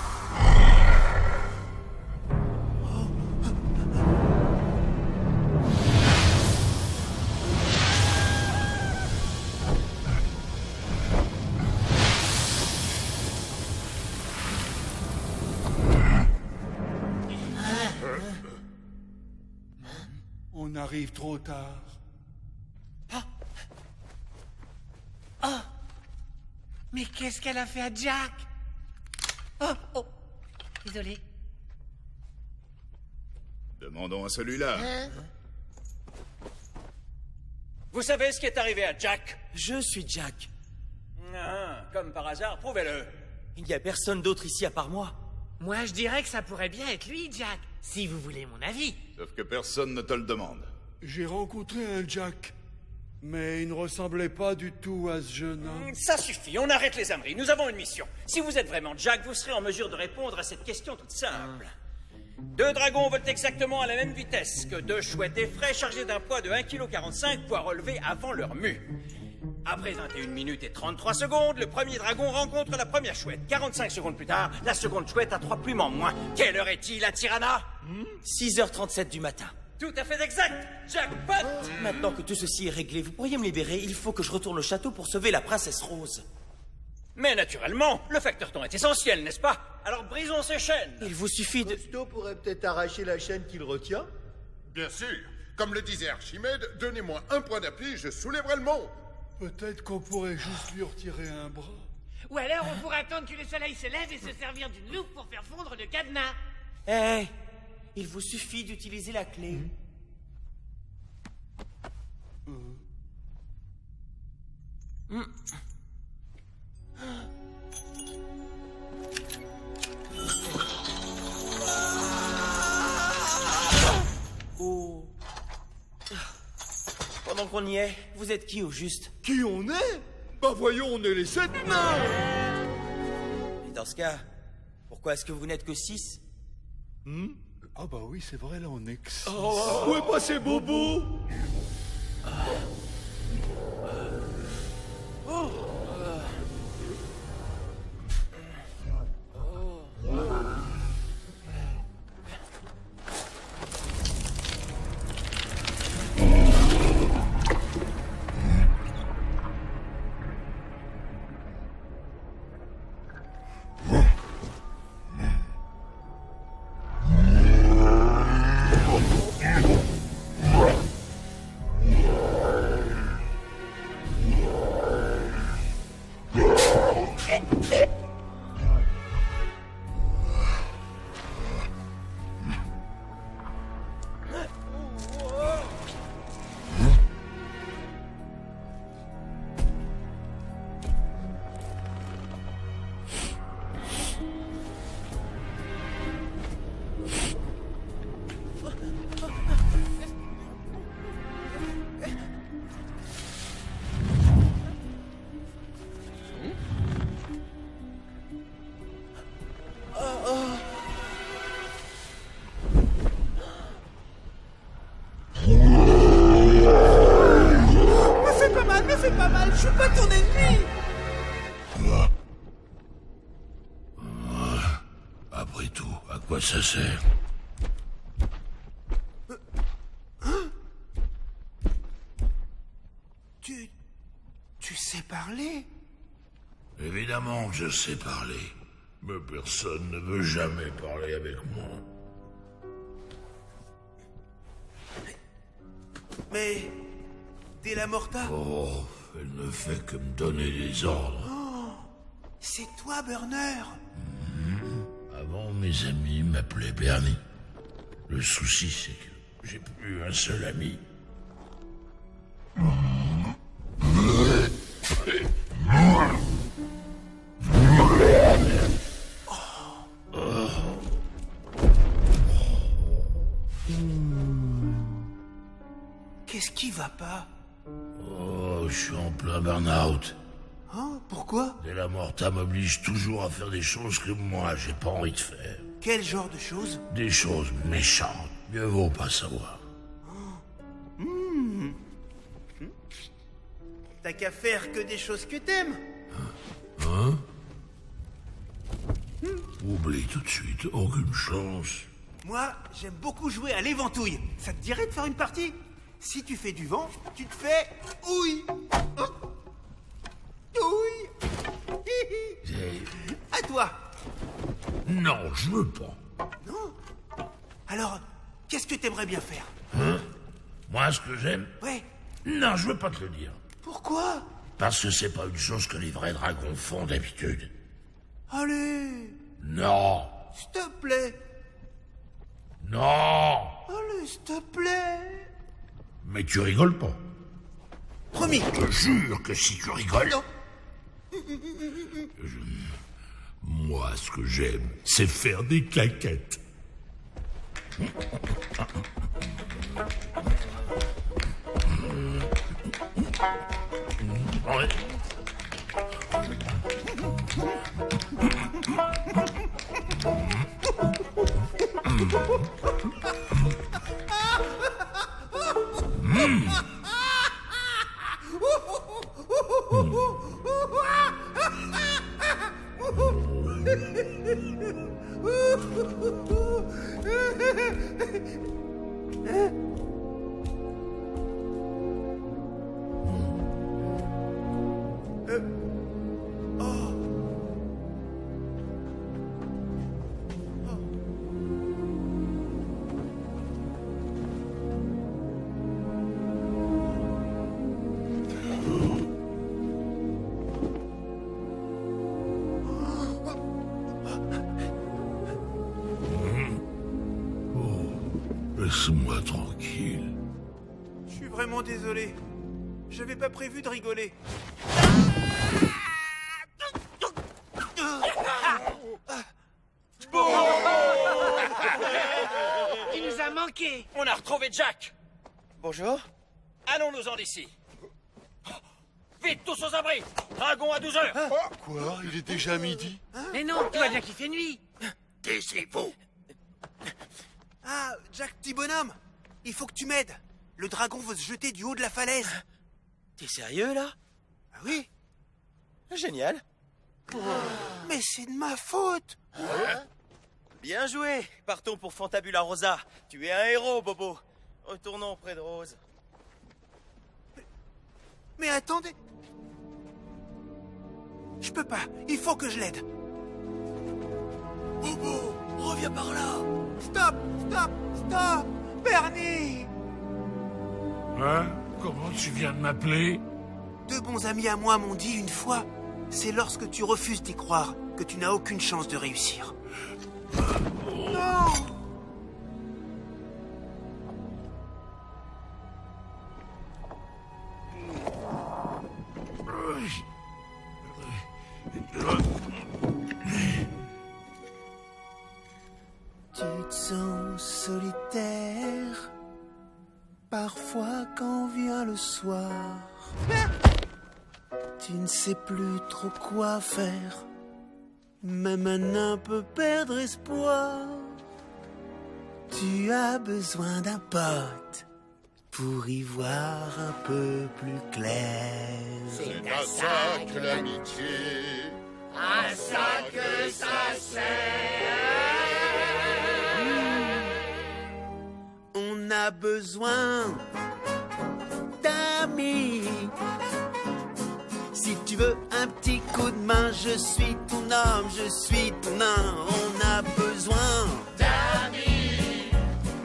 On arrive trop tard. Mais qu'est-ce qu'elle a fait à Jack? Oh. Désolé. Demandons à celui-là. Vous savez ce qui est arrivé à Jack? Je suis Jack. Ah, comme par hasard, prouvez-le. Il n'y a personne d'autre ici à part moi. Moi, je dirais que ça pourrait bien être lui, Jack, si vous voulez mon avis. Sauf que personne ne te le demande. J'ai rencontré un Jack, mais il ne ressemblait pas du tout à ce jeune homme. Ça suffit, on arrête les âneries. Nous avons une mission. Si vous êtes vraiment Jack, vous serez en mesure de répondre à cette question toute simple. 2 dragons volent exactement à la même vitesse que 2 chouettes effraies chargées d'un poids de 1,45 kg poids relevé avant leur mue. Après 21 minutes et 33 secondes, le premier dragon rencontre la première chouette. 45 secondes plus tard, la seconde chouette a 3 plumes en moins. Quelle heure est-il à Tirana 6h37 du matin. Tout à fait exact. Jackpot. Maintenant que tout ceci est réglé, vous pourriez me libérer. Il faut que je retourne au château pour sauver la princesse Rose. Mais naturellement, le facteur temps est essentiel, n'est-ce pas? Alors brisons ces chaînes. Il vous suffit de... Costo pourrait peut-être arracher la chaîne qu'il retient. Bien sûr. Comme le disait Archimède, donnez-moi un point d'appui, je soulèverai le monde. Peut-être qu'on pourrait juste lui retirer un bras. Ou alors on pourrait attendre que le soleil se lève et se servir d'une loupe pour faire fondre le cadenas. Hé, il vous suffit d'utiliser la clé. Oh. Pendant qu'on y est, vous êtes qui au juste? Qui on est? Bah voyons, on est les 7 nains. Et dans ce cas, pourquoi est-ce que vous n'êtes que 6? Ah bah oui, c'est vrai, là on est que 6. Où est passé Bobo? fais pas mal, je suis pas ton ennemi. Après tout, à quoi ça sert? Tu sais parler? Évidemment que je sais parler. Mais personne ne veut jamais parler avec moi. Mais... Della Morta? Oh, elle ne fait que me donner des ordres. Oh, c'est toi, Burner? Avant, mes amis m'appelaient Bernie. Le souci, c'est que j'ai plus un seul ami. Qu'est-ce qui va pas? Oh, je suis en plein burn-out. Hein? Pourquoi? Della Morta m'oblige toujours à faire des choses que moi, j'ai pas envie de faire. Quel genre de choses? Des choses méchantes. Mieux vaut pas savoir. T'as qu'à faire que des choses que t'aimes. Hein? Oublie tout de suite, aucune chance. Moi, j'aime beaucoup jouer à l'éventouille. Ça te dirait de faire une partie? Si tu fais du vent, tu te fais... ouille. Ouille. À toi. Non, je veux pas. Non? Alors, qu'est-ce que t'aimerais bien faire? Hein? Moi, ce que j'aime? Ouais. Non, je veux pas te le dire. Pourquoi? Parce que c'est pas une chose que les vrais dragons font d'habitude. Allez. Non. S'il te plaît. Non. Allez, s'il te plaît. Mais tu rigoles pas. Promis. Je te jure que si tu rigoles... Non. Moi, ce que j'aime, c'est faire des caquettes. Ouais. Laisse-moi tranquille. Je suis vraiment désolé. J'avais pas prévu de rigoler. Il nous a manqué. On a retrouvé Jack. Bonjour. Allons-nous-en d'ici. Vite, tous aux abris. Dragon à 12 heures. Quoi? Il est déjà midi? Mais non, tu vois bien qu'il fait nuit. Taisez-vous. Ah, Jack, petit bonhomme. Il faut que tu m'aides. Le dragon veut se jeter du haut de la falaise. T'es sérieux, là? Ah oui? Génial. Mais c'est de ma faute. Bien joué. Partons pour Fantabula Rosa. Tu es un héros, Bobo. Retournons auprès de Rose. Mais attendez. Je peux pas. Il faut que je l'aide. Bobo, reviens par là. Stop, stop, stop. Bernie. Hein? Comment tu viens de m'appeler? Deux bons amis à moi m'ont dit une fois, c'est lorsque tu refuses d'y croire que tu n'as aucune chance de réussir. Non! Tu te sens solitaire, parfois quand vient le soir. Tu ne sais plus trop quoi faire, même un peu perdre espoir. Tu as besoin d'un pote pour y voir un peu plus clair. C'est à ça que l'amitié, à ça que ça sert. On a besoin d'amis. Si tu veux un petit coup de main, je suis ton homme, je suis ton nain. On a besoin d'amis.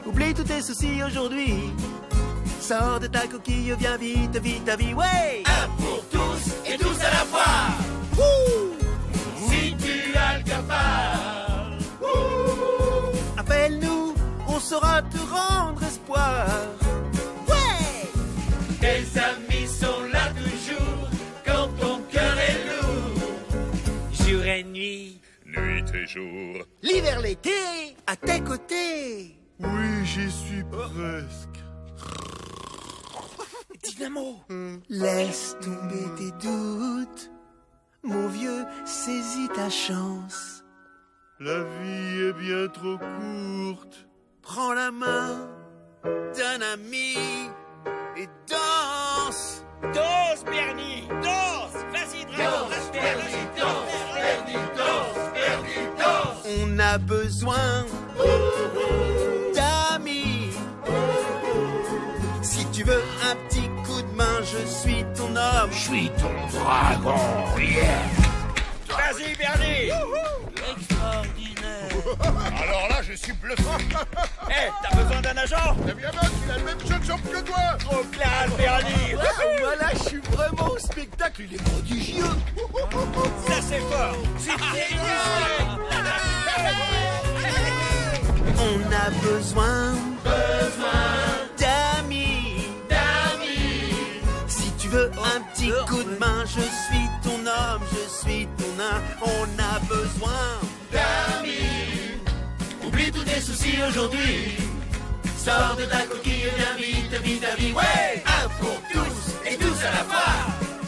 Oublie tous tes soucis aujourd'hui. Sors de ta coquille, viens vite, vite à vie, ouais. Un pour tous et tous à la fois. Si tu as le cafard, appelle-nous, on saura te rendre espoir. Ouais. Tes amis sont là toujours quand ton cœur est lourd. Jour et nuit, nuit et jour, l'hiver, l'été, à tes côtés. Oui, j'y suis presque. Dynamo. Laisse tomber tes doutes, mon vieux, saisis ta chance. La vie est bien trop courte. Prends la main d'un ami et danse. Danse, Bernie, danse. Vas-y, Dragon, danse, Bernie, danse, Bernie, danse, Bernie, danse. On a besoin d'amis. Si tu veux un petit coup de main, je suis ton homme. Je suis ton dragon, yeah. Vas-y, Bernie. Extraordinaire. Alors là, je suis bluffant. Hé, t'as besoin d'un agent? Eh bien, ben, tu as le même jeu de jambes que toi. Trop classe, Bernie. Voilà, je suis vraiment au spectacle, il est prodigieux. Ça, c'est fort. C'est génial. On a besoin d'amis. Si tu veux un petit coup de main, je suis ton homme, je suis ton nain. On a besoin d'amis. Oublie tous tes soucis aujourd'hui. Sors de ta coquille, viens vite, vite à vie. Ouais. Un pour tous et tous à la fois.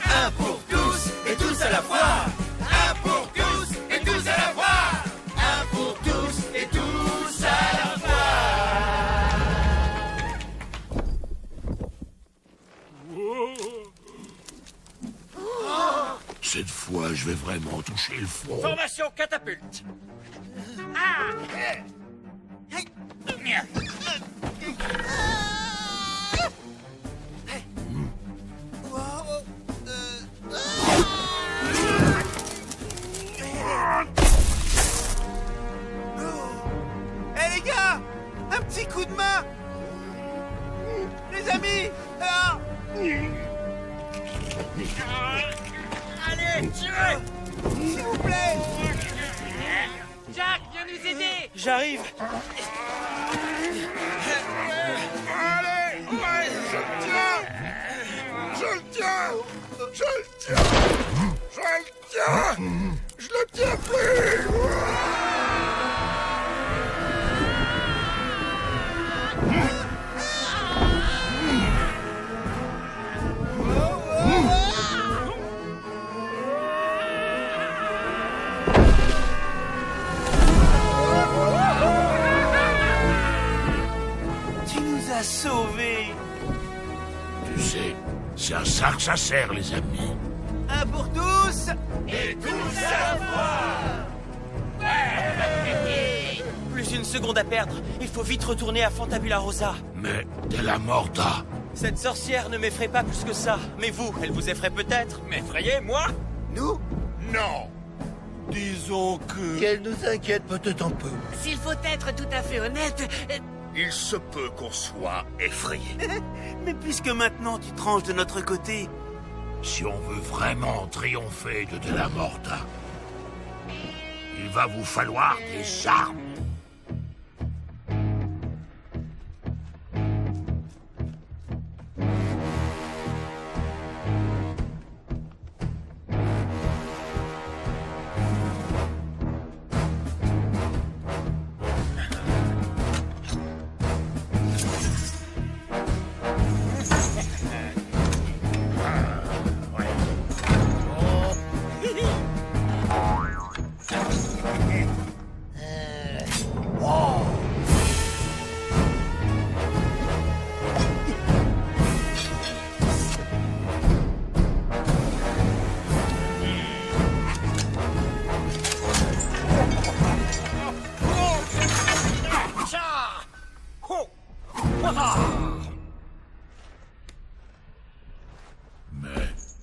Un pour tous et tous à la fois. Un pour tous et tous à la fois. Un pour tous et tous à la fois. Cette fois, je vais vraiment toucher le fond. Formation catapulte. Hé les gars, un petit coup de main. Les amis, ah. Allez, tirez. S'il vous plaît. Jack, viens nous aider. J'arrive. Je le tiens plus. Tu nous as sauvés. Tu sais, c'est à ça que ça sert, les amis. Un pour tous Et tous à la fois. Plus une seconde à perdre. Il faut vite retourner à Fantabula Rosa. Mais Della Morta, Cette sorcière ne m'effraie pas plus que ça. Mais vous, elle vous effraie peut-être? M'effrayer, moi? Nous? Non. Disons que... Qu'elle nous inquiète peut-être un peu. S'il faut être tout à fait honnête, Il se peut qu'on soit effrayé. Mais puisque maintenant tu tranches de notre côté, si on veut vraiment triompher de Della Morta, il va vous falloir des armes.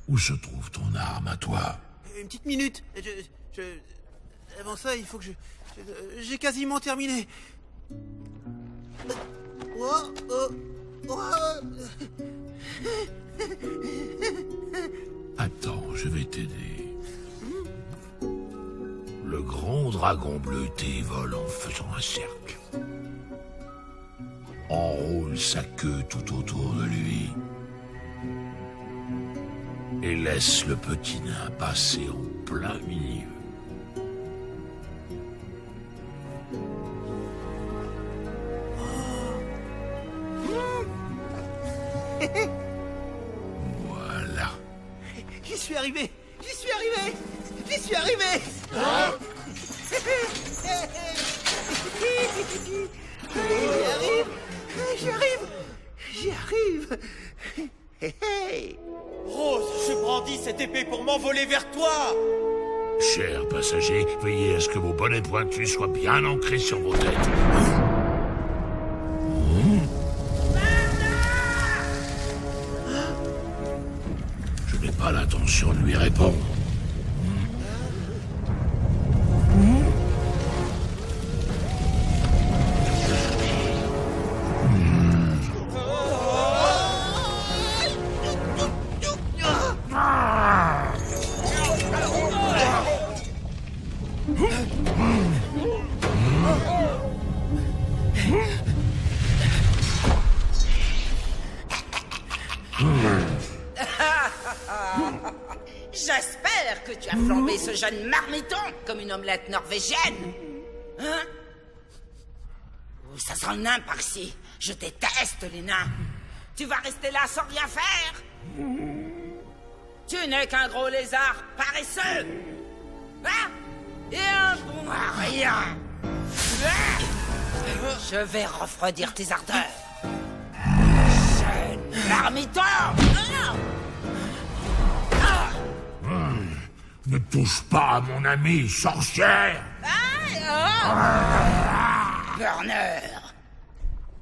Où se trouve ton arme à toi? une petite minute. Avant ça, il faut que j'ai quasiment terminé. Attends, je vais t'aider. Le grand dragon bleuté vole en faisant un cercle. Enroule sa queue tout autour de lui. Et laisse le petit nain passer en plein milieu. Voilà. J'y suis arrivé. J'y suis arrivé. J'y suis arrivé. J'y arrive. J'y arrive. Rose, je brandis cette épée pour m'envoler vers toi. Chers passagers, veillez à ce que vos bonnets pointus soient bien ancrés sur vos têtes. Je n'ai pas l'intention de lui répondre. J'espère que tu as flambé ce jeune marmiton comme une omelette norvégienne. Hein? Oh, ça sent le nain par ici. Je déteste les nains. Tu vas rester là sans rien faire? Tu n'es qu'un gros lézard paresseux. Hein? Et un bon à rien. Je vais refroidir tes ardeurs. Jeune marmiton! Ne touche pas à mon ami, sorcière! Burner,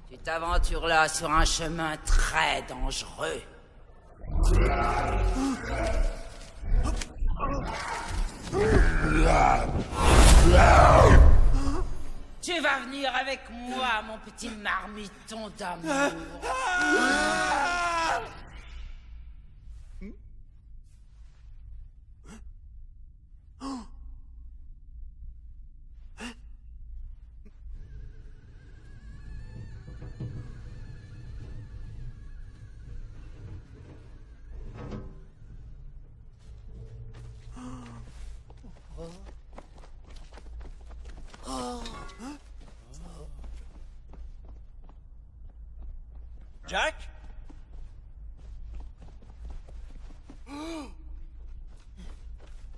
tu t'aventures là sur un chemin très dangereux. Tu vas venir avec moi, mon petit marmiton d'amour. Jack?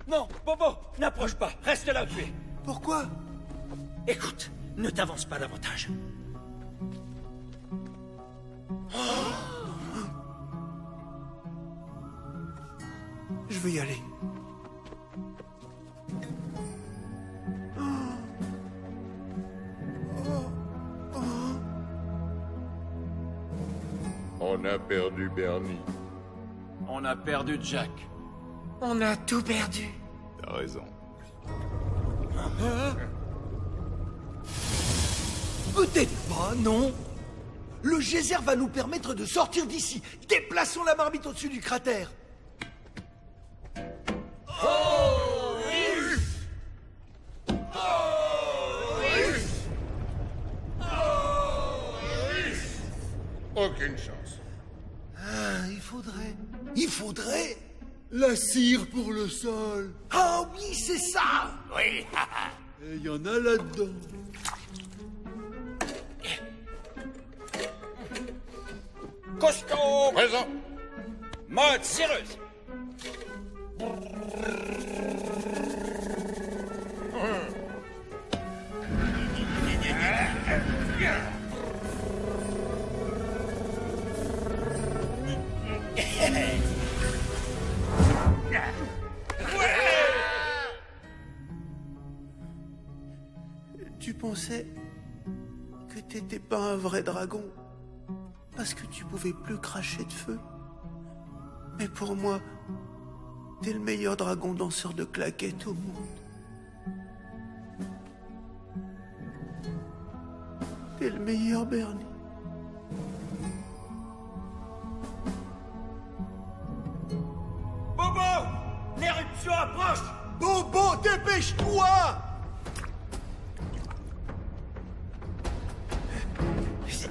Non, Bobo, n'approche pas. Reste là où tu es. Pourquoi? Écoute, ne t'avance pas davantage. Je vais y aller. On a perdu Bernie. On a perdu Jack. On a tout perdu. T'as raison. Peut-être pas, non. Le geyser va nous permettre de sortir d'ici. Déplaçons la marmite au-dessus du cratère. Aucune chance. Ah, il faudrait la cire pour le sol. Ah oui, c'est ça. Oui. Et il y en a là-dedans. Costaud! Présent. Mode cireuse. Tu pensais que t'étais pas un vrai dragon parce que tu pouvais plus cracher de feu. Mais pour moi, t'es le meilleur dragon danseur de claquettes au monde. T'es le meilleur, Bernie. Bobo! L'éruption approche! Bobo, dépêche-toi! Si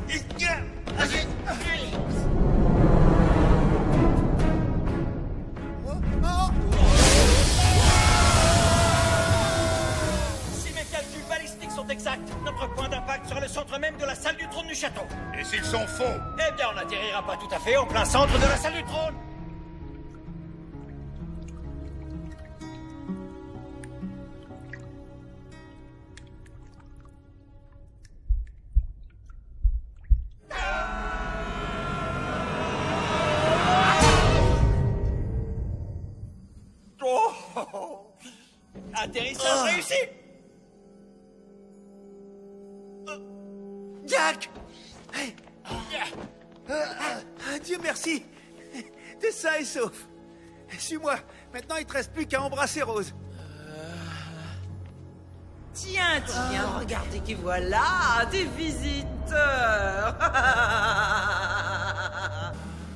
mes calculs balistiques sont exacts, notre point d'impact sera le centre même de la salle du trône du château. Et s'ils sont faux? Eh bien, on n'atterrira pas tout à fait en plein centre de la salle du trône. Atterrissage réussi! Jack! Hey. Dieu merci! T'es sain et sauf. Suis-moi. Maintenant, il te reste plus qu'à embrasser Rose. Tiens, regardez qui voilà, des visiteurs.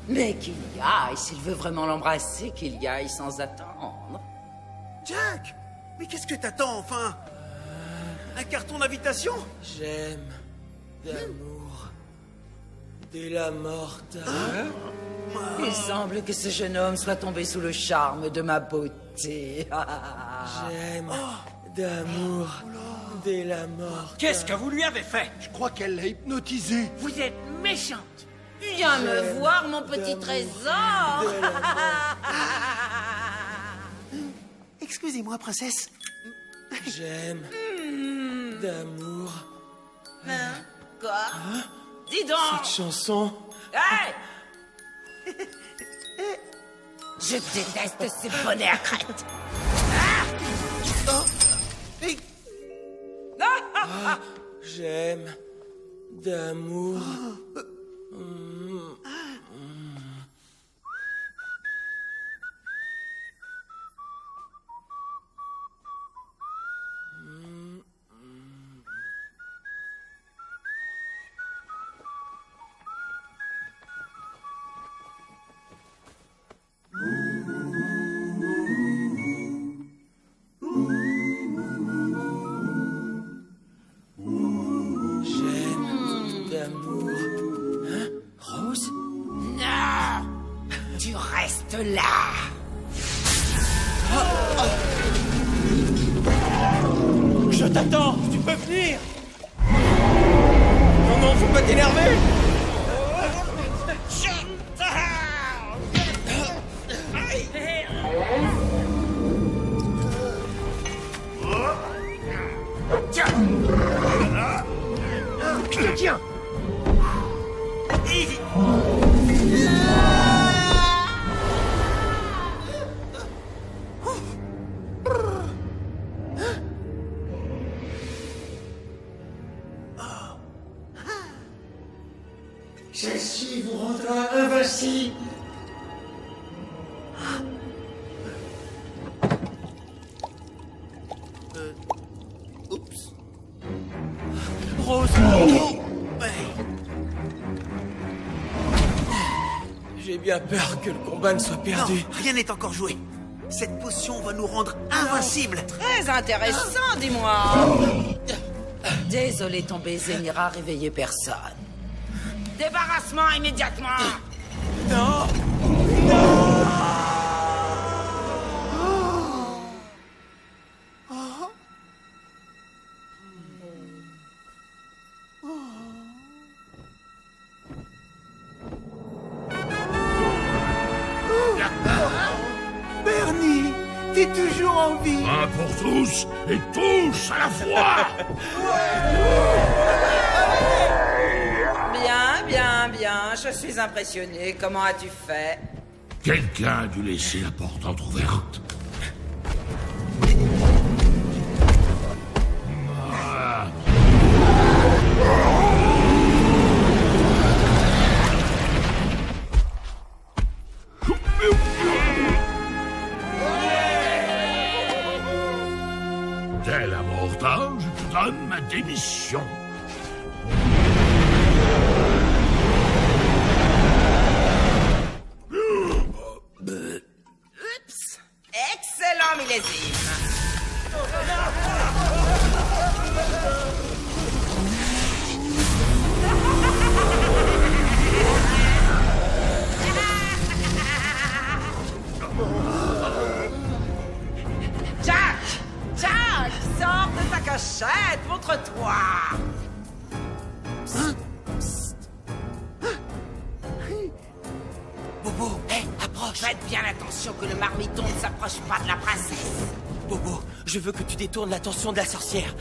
Mais qu'il y aille, s'il veut vraiment l'embrasser, qu'il y aille sans attendre. Jack! Mais qu'est-ce que t'attends, enfin? Un carton d'invitation? J'aime d'amour de la morte. Il semble que ce jeune homme soit tombé sous le charme de ma beauté. J'aime d'amour de la morte. Qu'est-ce que vous lui avez fait? Je crois qu'elle l'a hypnotisé. Vous êtes méchante. Viens me voir, mon petit trésor. Excusez-moi, princesse. J'aime d'amour. Quoi? Dis donc. Cette chanson. Hey! Je déteste ces bonnets à crête. J'aime d'amour. J'aime d'amour. Hein? Rose? Non! Tu restes là! Je t'attends! Tu peux venir! Non, non, faut pas t'énerver! voici. Oups. Rose. Ouais. J'ai bien peur que le combat ne soit perdu. Non, rien n'est encore joué. Cette potion va nous rendre invincibles. Très intéressant, dis-moi. Désolé, ton baiser n'ira réveiller personne. Débarrassement immédiatement. Non. Bernie, t'es toujours en vie. Un pour tous et tous à la fois. Bien, je suis impressionné. Comment as-tu fait? Quelqu'un a dû laisser la porte entrouverte. Ah. Tel abordage, je te donne ma démission. Oups. Excellent millésime. Jack, sors de ta cachette, montre-toi. Bobo, approche. Faites bien attention que le marmiton ne s'approche pas de la princesse. Bobo, je veux que tu détournes l'attention de la sorcière.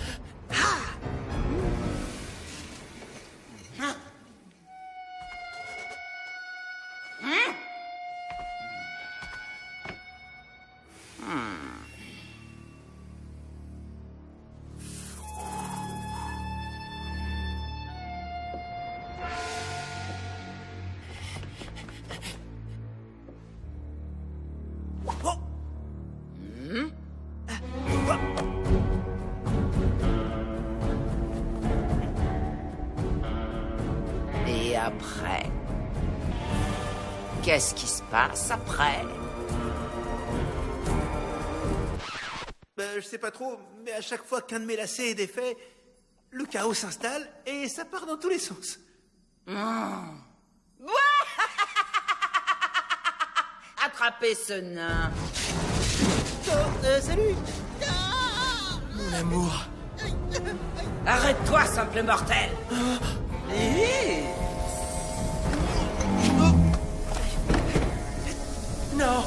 Et après? Qu'est-ce qui se passe après? Je sais pas trop, mais à chaque fois qu'un de mes lacets est défait, le chaos s'installe et ça part dans tous les sens. Attrapez ce nain. Salut. Mon amour. Arrête-toi, simple mortel. Non.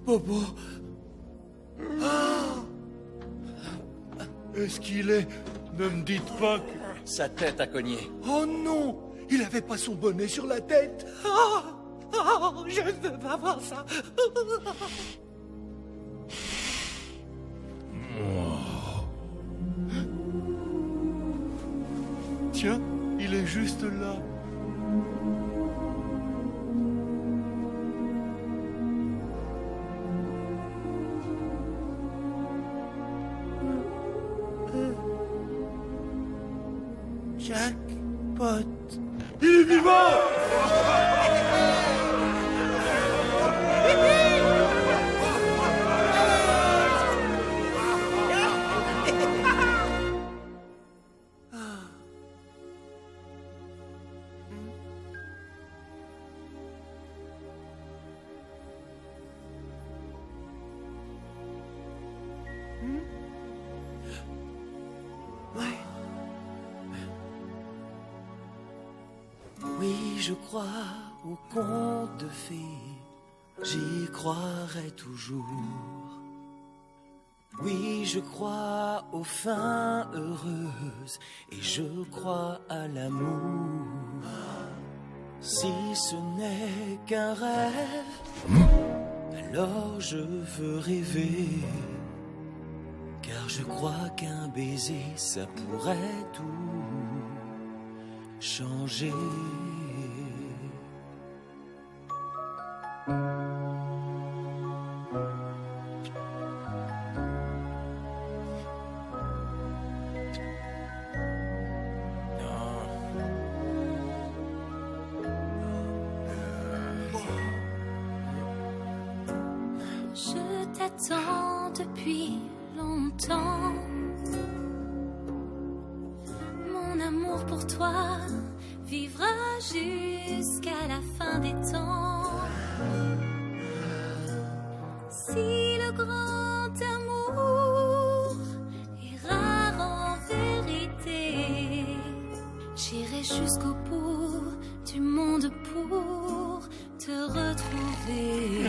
Bobo. Est-ce qu'il est... Ne me dites pas que... Sa tête a cogné. Oh non! Il avait pas son bonnet sur la tête. Je ne veux pas voir ça. Tiens, il est juste là. Jackpot. Il est vivant! Oui, je crois au conte de fées, j'y croirai toujours. Oui, je crois aux fins heureuses et je crois à l'amour. Si ce n'est qu'un rêve, alors je veux rêver. Car je crois qu'un baiser, ça pourrait tout changer. Je t'attends depuis longtemps. Mon amour pour toi vivra jusqu'à la fin des temps. Si le grand amour est rare en vérité, j'irai jusqu'au bout du monde pour te retrouver.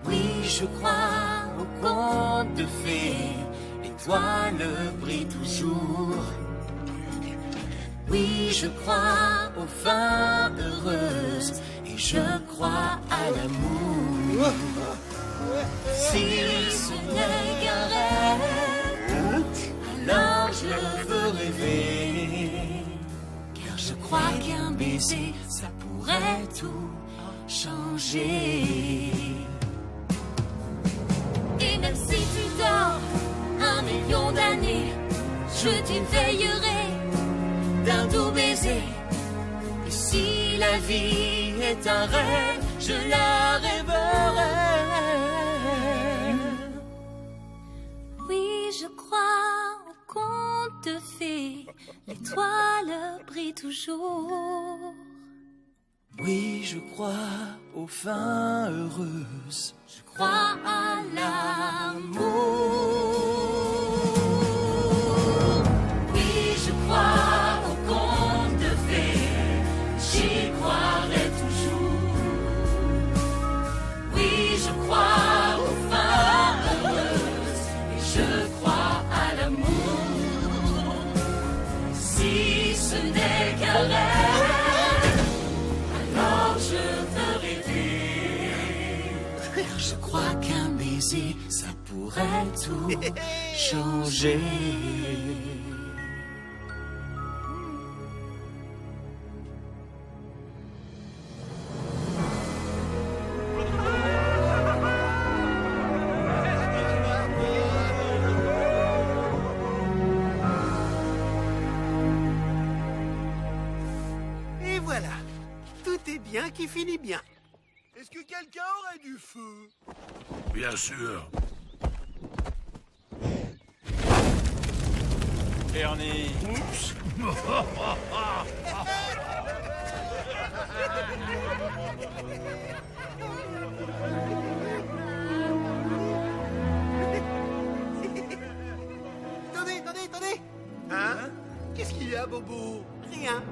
Oui, je crois aux contes de fées, l'étoile brille toujours. Oui, je crois aux fins heureuses et je crois à l'amour. Si ce n'est qu'un rêve, alors je veux rêver. Car je crois qu'un baiser, ça pourrait tout changer. Et même si tu dors 1 million d'années, je t'éveillerai d'un doux baiser. Et si la vie est un rêve, je la rêverai. Oui, je crois aux contes de fées, l'étoile brille toujours. Oui, je crois aux fins heureuses. Je crois à l'amour. Oui, je crois aux contes de fées, j'y croirai toujours. Oui, je crois aux fins heureuses et je crois à l'amour. Si ce n'est qu'un rêve, alors je veux rêver. Je crois qu'un baiser, ça pourrait tout changer. Et voilà, tout est bien qui finit bien. Est-ce que quelqu'un aurait du feu? Bien sûr. Ernie. Oups. Attendez. Hein? Qu'est-ce qu'il y a, Bobo? Rien.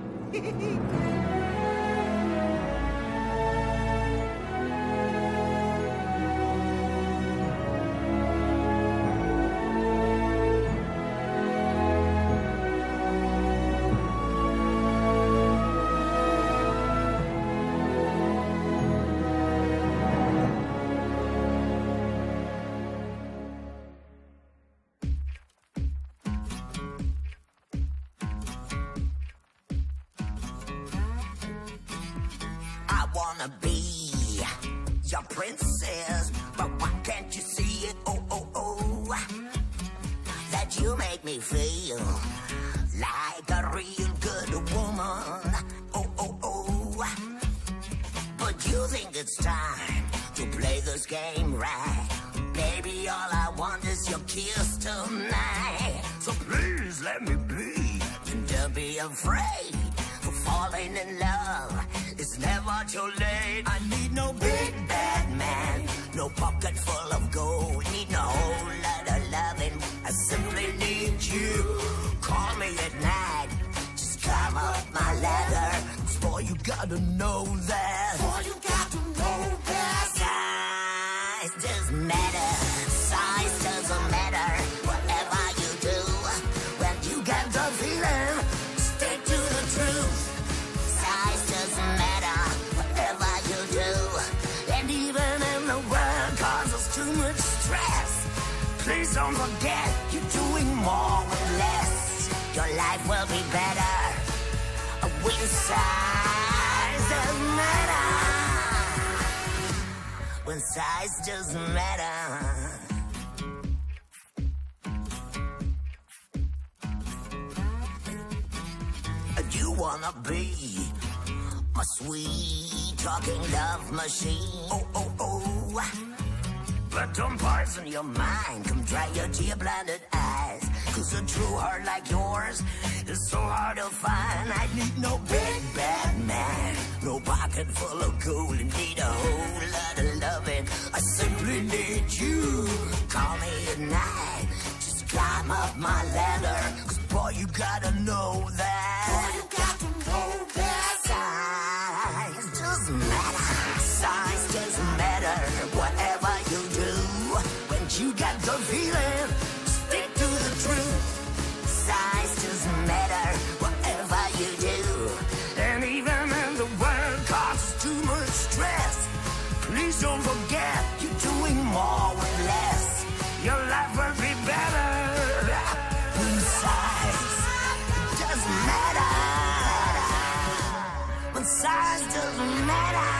I wanna be your princess, but why can't you see it? Oh, that you make me feel like a real good woman. Oh, but you think it's time to play this game right? Baby, all I want is your kiss tonight. So please let me be, and don't be afraid. Falling in love, it's never too late. I need no big bad man, no pocket full of gold. Need no whole lot of loving, I simply need you. Call me at night, just climb up my ladder. 'Cause boy, you gotta know that. Boy, you got to know that. Size doesn't matter. don't forget, you're doing more with less. Your life will be better with size doesn't matter. When size doesn't matter. You wanna be my sweet talking love machine. Oh, oh, oh. But don't poison your mind. Come dry your tear-blinded eyes. Cause a true heart like yours is so hard to find. I need no big bad man, no pocket full of gold, and need a whole lot of loving. I simply need you. Call me at night, just climb up my ladder. Cause boy, you gotta know that. Boy, you got to know that. Size doesn't matter. Size doesn't matter. Whatever you do, when you got the feeling, stick to the truth. Size doesn't matter. Whatever you do, and even if the world causes too much stress, please don't forget you're doing more with less. Your life will be better. When size doesn't matter. When size doesn't matter.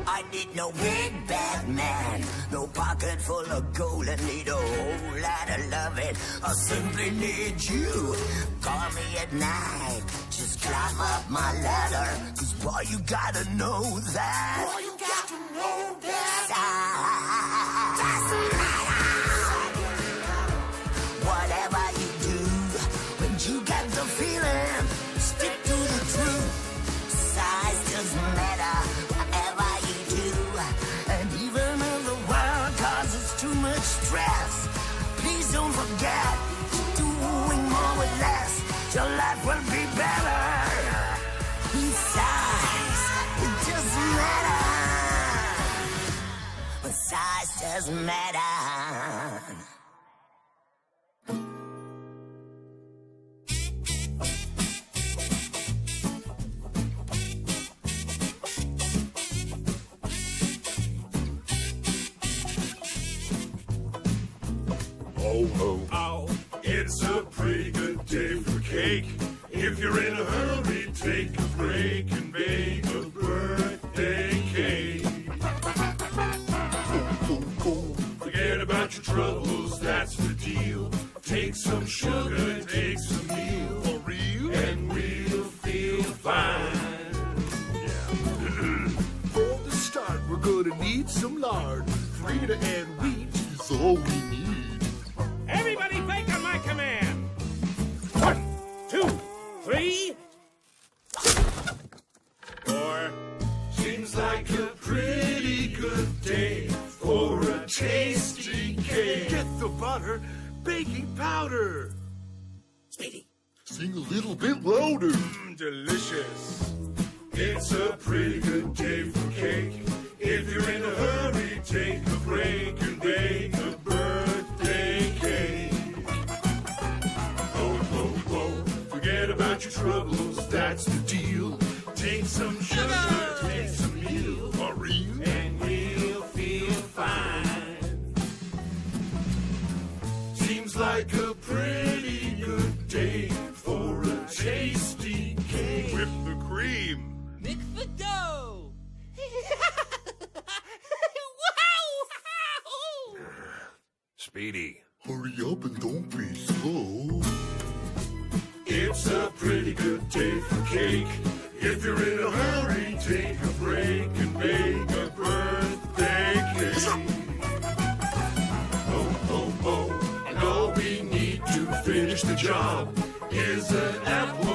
I need no big bad man, no pocket full of gold, and need a whole lot of loving. I simply need you. Call me at night, just climb up my ladder. Cause boy, you gotta know that. Boy, you got to know that. Size doesn't matter. Whatever you do, when you got the feeling, stick to the truth. Size doesn't matter. Whatever you do, and even if the world causes too much stress, please don't forget you're doing more with less. Your life will be better. Size, it doesn't matter. But size doesn't matter. Oh, oh, oh, it's a pretty good day for cake. If you're in a hurry, take a break and bake a birthday cake. Forget about your troubles, that's the deal. Take some sugar, take some meal. For real? And we'll feel fine. For the start, we're gonna need some lard. Frida and wheat is all we need. Everybody bake on my command. 1, 2, 3, 4. Seems like a pretty good day for a tasty cake. Get the butter, baking powder. Speedy, sing a little bit louder. Delicious. It's a pretty good day for cake. If you're in a hurry, take a break and bake a birthday cake. Oh, oh, oh, forget about your troubles, that's the deal. Take some sugar, take some meal. For real? And we'll feel fine. Seems like a pretty good day for a tasty cake. Whip the cream. Mix the dough. Speedy, hurry up and don't be slow. It's a pretty good day for cake. If you're in a hurry, take a break and bake a birthday cake. Oh, oh, oh, and all we need to finish the job is an apple